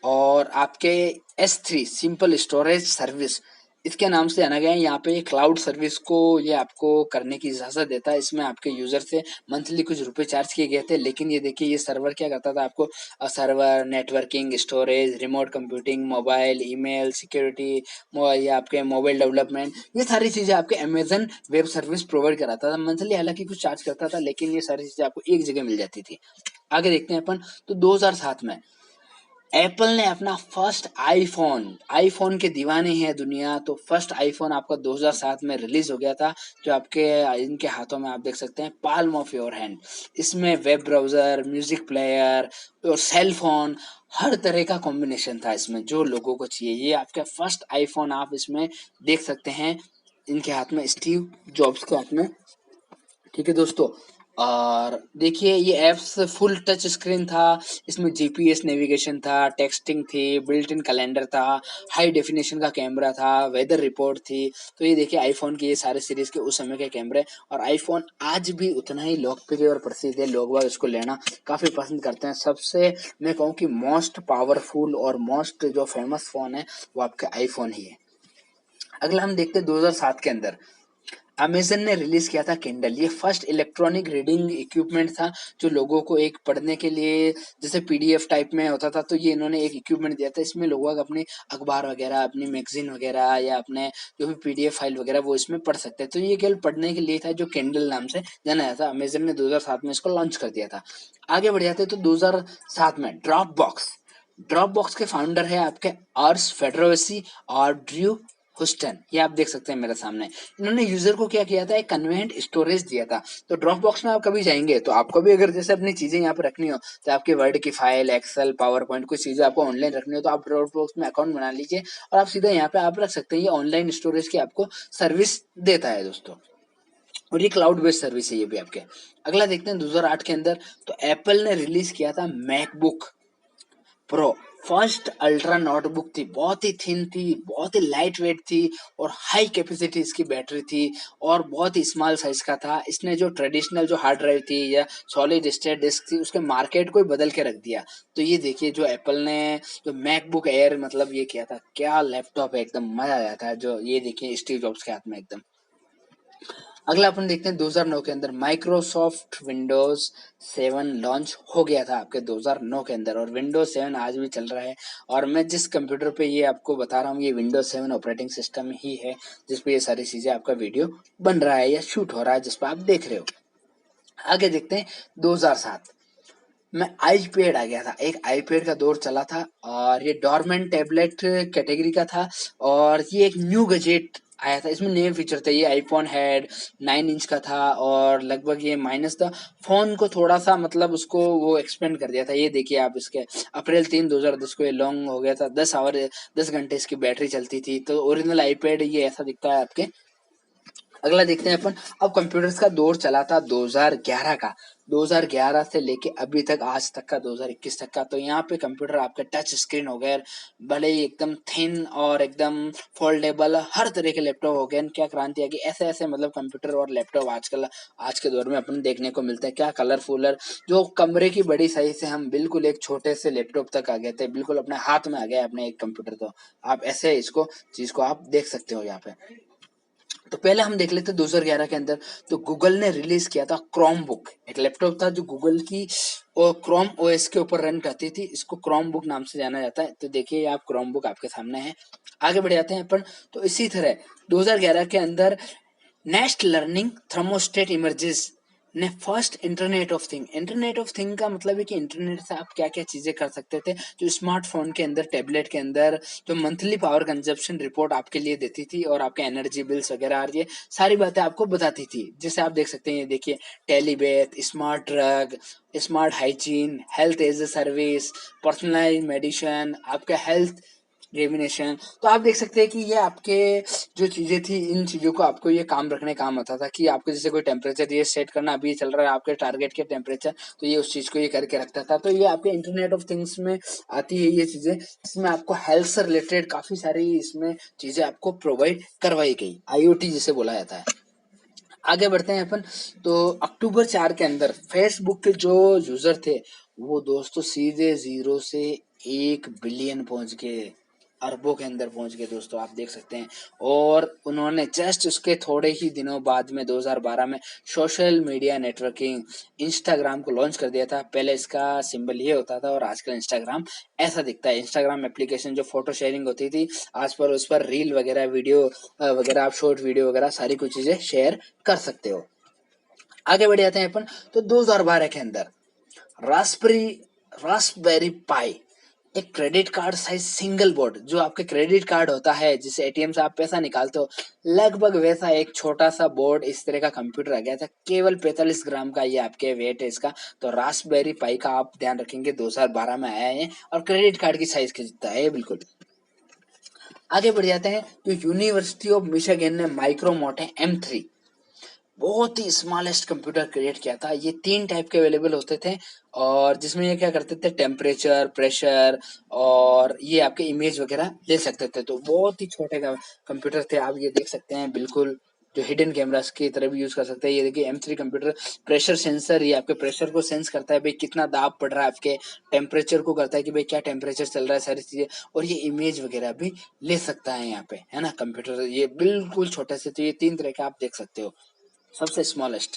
Speaker 1: और आपके S3 सिंपल स्टोरेज सर्विस, इसके नाम से जाना गया है। यहाँ पे क्लाउड सर्विस को ये आपको करने की इजाजत देता है। इसमें आपके यूजर से मंथली कुछ रुपए चार्ज किए गए थे, लेकिन ये देखिए ये सर्वर क्या करता था आपको, server, networking, storage, remote computing, mobile, email, security, या आपके मोबाइल डेवलपमेंट, ये सारी चीजें आपके अमेजन वेब सर्विस प्रोवाइड कराता था। मंथली हालांकि कुछ चार्ज करता था, लेकिन ये सारी चीजें आपको एक जगह मिल जाती थी। आगे देखते हैं अपन। तो 2007 में एप्पल ने अपना फर्स्ट आईफोन के दीवाने हैं दुनिया, तो फर्स्ट आईफोन आपका 2007 में रिलीज हो गया था, जो आपके इनके हाथों में आप देख सकते हैं, पाल्म ऑफ योर हैंड। इसमें वेब ब्राउजर, म्यूजिक प्लेयर और सेल फोन, हर तरह का कॉम्बिनेशन था इसमें जो लोगों को चाहिए। ये आपका फर्स्ट आईफोन आप इसमें देख सकते हैं, इनके हाथ में, स्टीव जॉब्स के हाथ में। ठीक है दोस्तों, और देखिए ये एप्स फुल टच स्क्रीन था, इसमें जीपीएस नेविगेशन था, टेक्सटिंग थी, बिल्ट इन कैलेंडर था, हाई डेफिनेशन का कैमरा था, वेदर रिपोर्ट थी। तो ये देखिए आईफोन की ये सारे सीरीज के उस समय के कैमरे, और आईफोन आज भी उतना ही लोकप्रिय और प्रसिद्ध है, लोग बाग इसको लेना काफी पसंद करते हैं। सबसे मैं कहूँ कि मोस्ट पावरफुल और मोस्ट जो फेमस फोन है वो आपका आईफोन ही है। अगला हम देखते हैं 2007 के अंदर अमेजन ने रिलीज किया था किंडल। ये फर्स्ट इलेक्ट्रॉनिक रीडिंग इक्विपमेंट था, जो लोगों को एक पढ़ने के लिए, जैसे पीडीएफ टाइप में होता था, तो ये इन्होंने एक इक्विपमेंट दिया था। इसमें लोग अपने अखबार वगैरह, अपनी मैगजीन वगैरह, या अपने जो भी पीडीएफ फाइल वगैरह वो इसमें पढ़ सकते हैं। तो ये केवल पढ़ने के लिए था, जो किंडल नाम से जाना जाता था। अमेजन ने 2007 में इसको लॉन्च कर दिया था। आगे बढ़ जाते तो 2007 में ड्रॉप बॉक्स के फाउंडर है आपके आर्स फेडरोसी और ड्रू हुस्टन, ये आप देख सकते हैं मेरे सामने। इन्होंने यूजर को क्या किया था, एक कन्वेंट स्टोरेज दिया था। तो ड्रॉप बॉक्स में आप कभी जाएंगे तो आपको भी अगर जैसे अपनी चीजें यहाँ पे रखनी हो, तो आपके वर्ड की फाइल, एक्सेल, पावर पॉइंट, कुछ चीजें आपको ऑनलाइन रखनी हो, तो आप ड्रॉप बॉक्स में अकाउंट बना लीजिए और आप सीधा यहाँ पे आप रख सकते हैं। ये ऑनलाइन स्टोरेज की आपको सर्विस देता है दोस्तों, और ये क्लाउड बेस्ड सर्विस है ये भी आपके। अगला देखते हैं 2008 के अंदर, तो एप्पल ने रिलीज किया था MacBook pro. First ultra notebook थी, बहुत ही थिन थी, बहुत ही लाइट वेट थी, और हाई कैपेसिटी इसकी बैटरी थी, और बहुत ही स्मॉल साइज का था। इसने जो ट्रेडिशनल जो हार्ड ड्राइव थी या सॉलिड स्टेट डिस्क थी, उसके मार्केट को ही बदल के रख दिया। तो ये देखिए जो एप्पल ने जो मैकबुक एयर मतलब ये किया था, क्या लैपटॉप है, एकदम मजा आ जाता है। जो ये देखिए स्टीव जॉब्स के हाथ में एकदम। अगला अपन देखते हैं 2009 के अंदर माइक्रोसॉफ्ट विंडोज 7 लॉन्च हो गया था आपके 2009 के अंदर, और विंडोज 7 आज भी चल रहा है। और मैं जिस कंप्यूटर पे ये आपको बता रहा हूँ, ये विंडोज 7 ऑपरेटिंग सिस्टम ही है, जिस पे ये सारी चीजें आपका वीडियो बन रहा है या शूट हो रहा है, जिस पे आप देख रहे हो। आगे देखते हैं 2007 में आईपैड आ गया था। एक आईपैड का दौर चला था, और ये डॉर्मेंट टैबलेट कैटेगरी का था, और ये एक न्यू गजेट आया था। इसमें नए फीचर थे। ये आईफोन हेड 9 इंच का था, और लगभग ये माइनस था, फोन को थोड़ा सा मतलब उसको वो एक्सपेंड कर दिया था। ये देखिए आप इसके अप्रैल 3 2010 को ये लॉन्ग हो गया था, 10 घंटे इसकी बैटरी चलती थी। तो ओरिजिनल आईपैड ये ऐसा दिखता है आपके। अगला देखते हैं अपन। अब कंप्यूटर्स का दौर चला था 2011 का, 2011 से लेके अभी तक आज तक का 2021 तक का। तो यहाँ पे कंप्यूटर आपके टच स्क्रीन हो गए, भले ही एकदम थिन और एकदम फोल्डेबल, हर तरह के लैपटॉप हो गए। क्या क्रांति आ गई, ऐसे ऐसे मतलब कंप्यूटर और लैपटॉप आजकल आज के दौर में अपन देखने को मिलते हैं। क्या कलरफुल, जो कमरे की बड़ी साइज से हम बिल्कुल एक छोटे से लैपटॉप तक आ गए थे, बिल्कुल अपने हाथ में आ गया अपने एक कंप्यूटर। तो आप ऐसे इसको चीज को आप देख सकते हो यहाँ पे। तो पहले हम देख लेते हैं 2011 के अंदर। तो गूगल ने रिलीज किया था क्रोम बुक, एक लैपटॉप था जो गूगल की और क्रोम ओएस के ऊपर रन करती थी। इसको क्रोम बुक नाम से जाना जाता है। तो देखिए आप क्रोम बुक आपके सामने है। आगे बढ़ जाते हैं अपन। तो इसी तरह 2011 के अंदर नेस्ट लर्निंग थर्मोस्टेट इमर्जेस ने फर्स्ट इंटरनेट ऑफ थिंग का मतलब है कि इंटरनेट से आप क्या क्या चीजें कर सकते थे। जो स्मार्टफोन के अंदर, टैबलेट के अंदर जो मंथली पावर कंजप्शन रिपोर्ट आपके लिए देती थी और आपके एनर्जी बिल्स वगैरह और ये सारी बातें आपको बताती थी। जैसे आप देख सकते हैं, ये देखिए टेलीबेथ, smart drug, smart hygiene, health as a service, personalize medicine, आपका हेल्थ रेमिनेशन। तो आप देख सकते हैं कि ये आपके जो चीजें थी, इन चीजों को आपको ये काम रखने काम आता था कि आपको जैसे कोई टेम्परेचर ये सेट करना, अभी चल रहा है आपके टारगेट के टेम्परेचर, तो ये उस चीज को ये करके रखता था। तो ये आपके इंटरनेट ऑफ थिंग्स में आती है ये चीजें, जिसमें आपको हेल्थ से रिलेटेड काफी सारी इसमें चीजें आपको प्रोवाइड करवाई गई, आईओटी जिसे बोला जाता है। आगे बढ़ते हैं अपन। तो अक्टूबर 4 के अंदर फेसबुक के जो यूजर थे वो दोस्तों सीधे 0 से 1 बिलियन पहुंच गए, अरबों के अंदर पहुंच गए दोस्तों, आप देख सकते हैं। और उन्होंने जस्ट उसके थोड़े ही दिनों बाद में 2012 में सोशल मीडिया नेटवर्किंग इंस्टाग्राम को लॉन्च कर दिया था। पहले इसका सिंबल ये होता था और आजकल इंस्टाग्राम ऐसा दिखता है। इंस्टाग्राम एप्लीकेशन जो फोटो शेयरिंग होती थी, आज पर उस पर रील वगैरह, वीडियो वगैरह, आप शॉर्ट वीडियो वगैरह सारी कुछ चीजें शेयर कर सकते हो। आगे बढ़ जाते हैं अपन। तो 2012 के अंदर रास्पबेरी रास्पबेरी पाई, एक credit card size single board, जो आपके क्रेडिट कार्ड होता है जिसे एटीएम से आप पैसा निकालते हो, लगभग वैसा एक छोटा सा बोर्ड इस तरह का कंप्यूटर आ गया था। केवल 45 ग्राम का ये आपके वेट है इसका। तो रास्पबेरी पाई का आप ध्यान रखेंगे 2012 में आया है और क्रेडिट कार्ड की साइज के जितना है बिल्कुल। आगे बढ़ जाते हैं। तो यूनिवर्सिटी ऑफ मिशिगन ने माइक्रोमोटे M3, बहुत ही स्मॉलेस्ट कंप्यूटर क्रिएट किया था। ये 3 टाइप के अवेलेबल होते थे और जिसमें ये क्या करते थे, टेम्परेचर, प्रेशर और ये आपके इमेज वगैरह ले सकते थे। तो बहुत ही छोटे का कंप्यूटर थे। आप ये देख सकते हैं बिल्कुल, जो हिडन कैमरास की तरह भी यूज कर सकते हैं। ये देखिए M3 कंप्यूटर, प्रेशर सेंसर, ये आपके प्रेशर को सेंस करता है, भाई कितना दाब पड़ रहा है आपके, टेम्परेचर को करता है कि भाई क्या टेम्परेचर चल रहा है, सारी चीजें। और ये इमेज वगैरह भी ले सकता है यहाँ पे, है ना कंप्यूटर। ये बिल्कुल छोटे से, तो ये 3 तरह के आप देख सकते हो, सबसे स्मॉलेस्ट।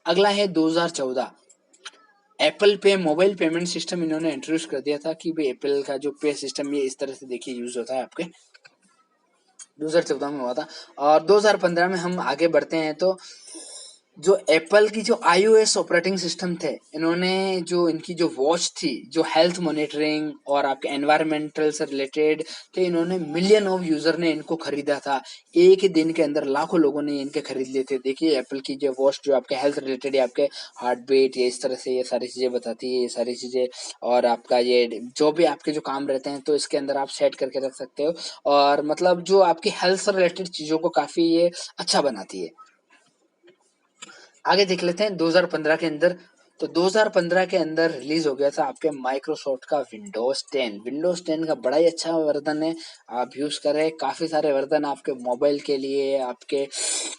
Speaker 1: अगला है 2014, एप्पल पे मोबाइल पेमेंट सिस्टम इन्होंने इंट्रोड्यूस कर दिया था कि भाई एप्पल का जो पे सिस्टम ये इस तरह से देखिए यूज होता है आपके, 2014 में हुआ था। और 2015 में हम आगे बढ़ते हैं। तो जो एप्पल की जो iOS ऑपरेटिंग सिस्टम थे, इन्होंने जो इनकी जो वॉच थी, जो हेल्थ मॉनिटरिंग और आपके एनवायरमेंटल से रिलेटेड थे, इन्होंने मिलियन ऑफ यूजर ने इनको खरीदा था। एक ही दिन के अंदर लाखों लोगों ने इनके खरीद लिए थे। देखिए एप्पल की जो वॉच जो आपके हेल्थ रिलेटेड है, आपके हार्ट बीट, ये इस तरह से ये सारी चीजें बताती है, ये सारी चीजें। और आपका ये जो भी आपके जो काम रहते हैं तो इसके अंदर आप सेट करके रख सकते हो। और मतलब जो आपकी हेल्थ से रिलेटेड चीजों को काफी ये अच्छा बनाती है। आगे देख लेते हैं 2015 के अंदर। तो 2015 के अंदर रिलीज हो गया था आपके माइक्रोसॉफ्ट का विंडोज 10। विंडोज 10 का बड़ा ही अच्छा वर्जन है, आप यूज कर रहे हैं। काफी सारे वर्जन आपके मोबाइल के लिए, आपके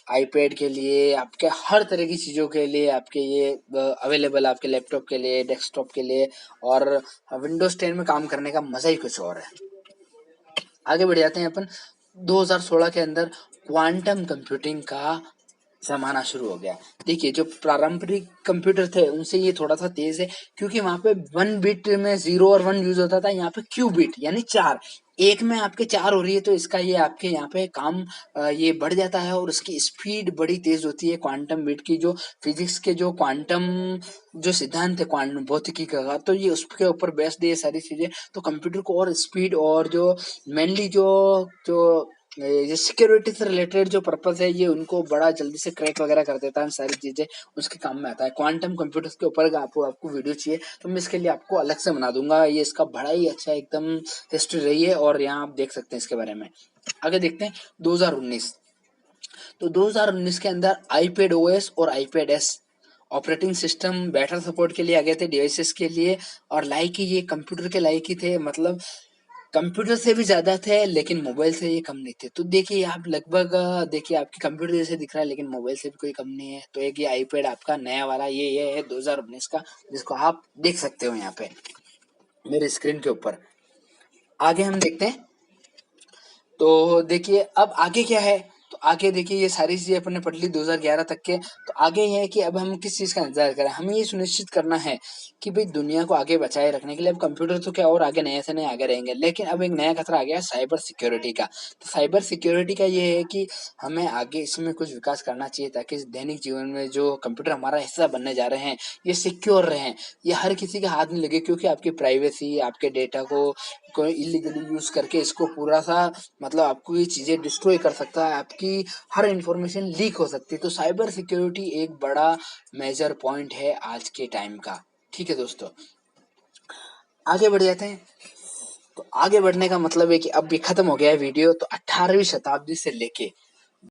Speaker 1: आईपैड के लिए, आपके हर तरह की चीजों के लिए आपके ये अवेलेबल, आपके लैपटॉप के लिए, डेस्कटॉप के लिए। और विंडोज 10 में काम करने का मजा ही कुछ और है। आगे बढ़ जाते हैं अपन। 2016 के अंदर क्वांटम कंप्यूटिंग का जमाना शुरू हो गया। देखिए जो पारंपरिक कंप्यूटर थे उनसे ये थोड़ा सा तेज है, क्योंकि वहां पे 1 बिट में 0 और 1 यूज होता था, यहाँ पे क्यूबिट यानी 4, एक में आपके 4 हो रही है। तो इसका ये आपके यहाँ पे काम ये बढ़ जाता है और उसकी स्पीड बड़ी तेज होती है। क्वांटम बिट की जो फिजिक्स के जो क्वांटम जो सिद्धांत है क्वांटम भौतिकी का, तो ये उसके ऊपर बेस्ड है ये सारी चीजें। तो कंप्यूटर को और स्पीड और जो मेनली जो जो ये सिक्योरिटी से रिलेटेड जो पर्पस है, ये उनको बड़ा जल्दी से क्रैक वगैरह कर देता है, सारी चीजें उसके काम में आता है। क्वांटम कंप्यूटर्स के ऊपर आपको वीडियो चाहिए तो मैं इसके लिए आपको अलग से बना दूंगा। ये इसका बड़ा ही अच्छा एकदम हिस्ट्री रही है और यहाँ आप देख सकते हैं इसके बारे में। आगे देखते हैं 2019। तो 2019 के अंदर आईपैड ओएस और iPad S operating system better support के लिए आ गए थे डिवाइसेस के लिए। और लाइक ही ये कंप्यूटर के लाइक ही थे, मतलब कंप्यूटर से भी ज्यादा थे लेकिन मोबाइल से ये कम नहीं थे। तो देखिए आप लगभग देखिए आपके कंप्यूटर जैसे दिख रहा है लेकिन मोबाइल से भी कोई कम नहीं है। तो एक ये आईपैड आपका नया वाला ये है 2019 का, जिसको आप देख सकते हो यहाँ पे मेरे स्क्रीन के ऊपर। आगे हम देखते हैं। तो देखिए अब आगे क्या है। तो तो आगे देखिए ये सारी चीज़ें अपन ने पढ़ ली 2011 तक के। तो आगे ये है कि अब हम किस चीज़ का इंतज़ार करें? हमें ये सुनिश्चित करना है कि भई दुनिया को आगे बचाए रखने के लिए अब कंप्यूटर तो क्या और आगे नए से नए आगे रहेंगे। लेकिन अब एक नया खतरा आ गया है साइबर सिक्योरिटी का। तो साइबर सिक्योरिटी का ये है कि हमें आगे इसमें कुछ विकास करना चाहिए ताकि इस दैनिक जीवन में जो कंप्यूटर हमारा हिस्सा बनने जा रहे हैं, ये सिक्योर रहें। ये हर किसी के हाथ में लगे क्योंकि आपकी प्राइवेसी, आपके डेटा को कोई इल्लीगली यूज़ करके इसको पूरा-सा मतलब आपको ये चीज़ें डिस्ट्रॉय कर सकता है, आपकी हर इन्फॉर्मेशन लीक हो सकती है। तो साइबर सिक्योरिटी एक बड़ा मेजर पॉइंट है आज के टाइम का। ठीक है दोस्तों, आगे बढ़ जाते हैं। तो आगे बढ़ने का मतलब है कि अब ये खत्म हो गया है वीडियो। तो 18वीं शताब्दी से लेके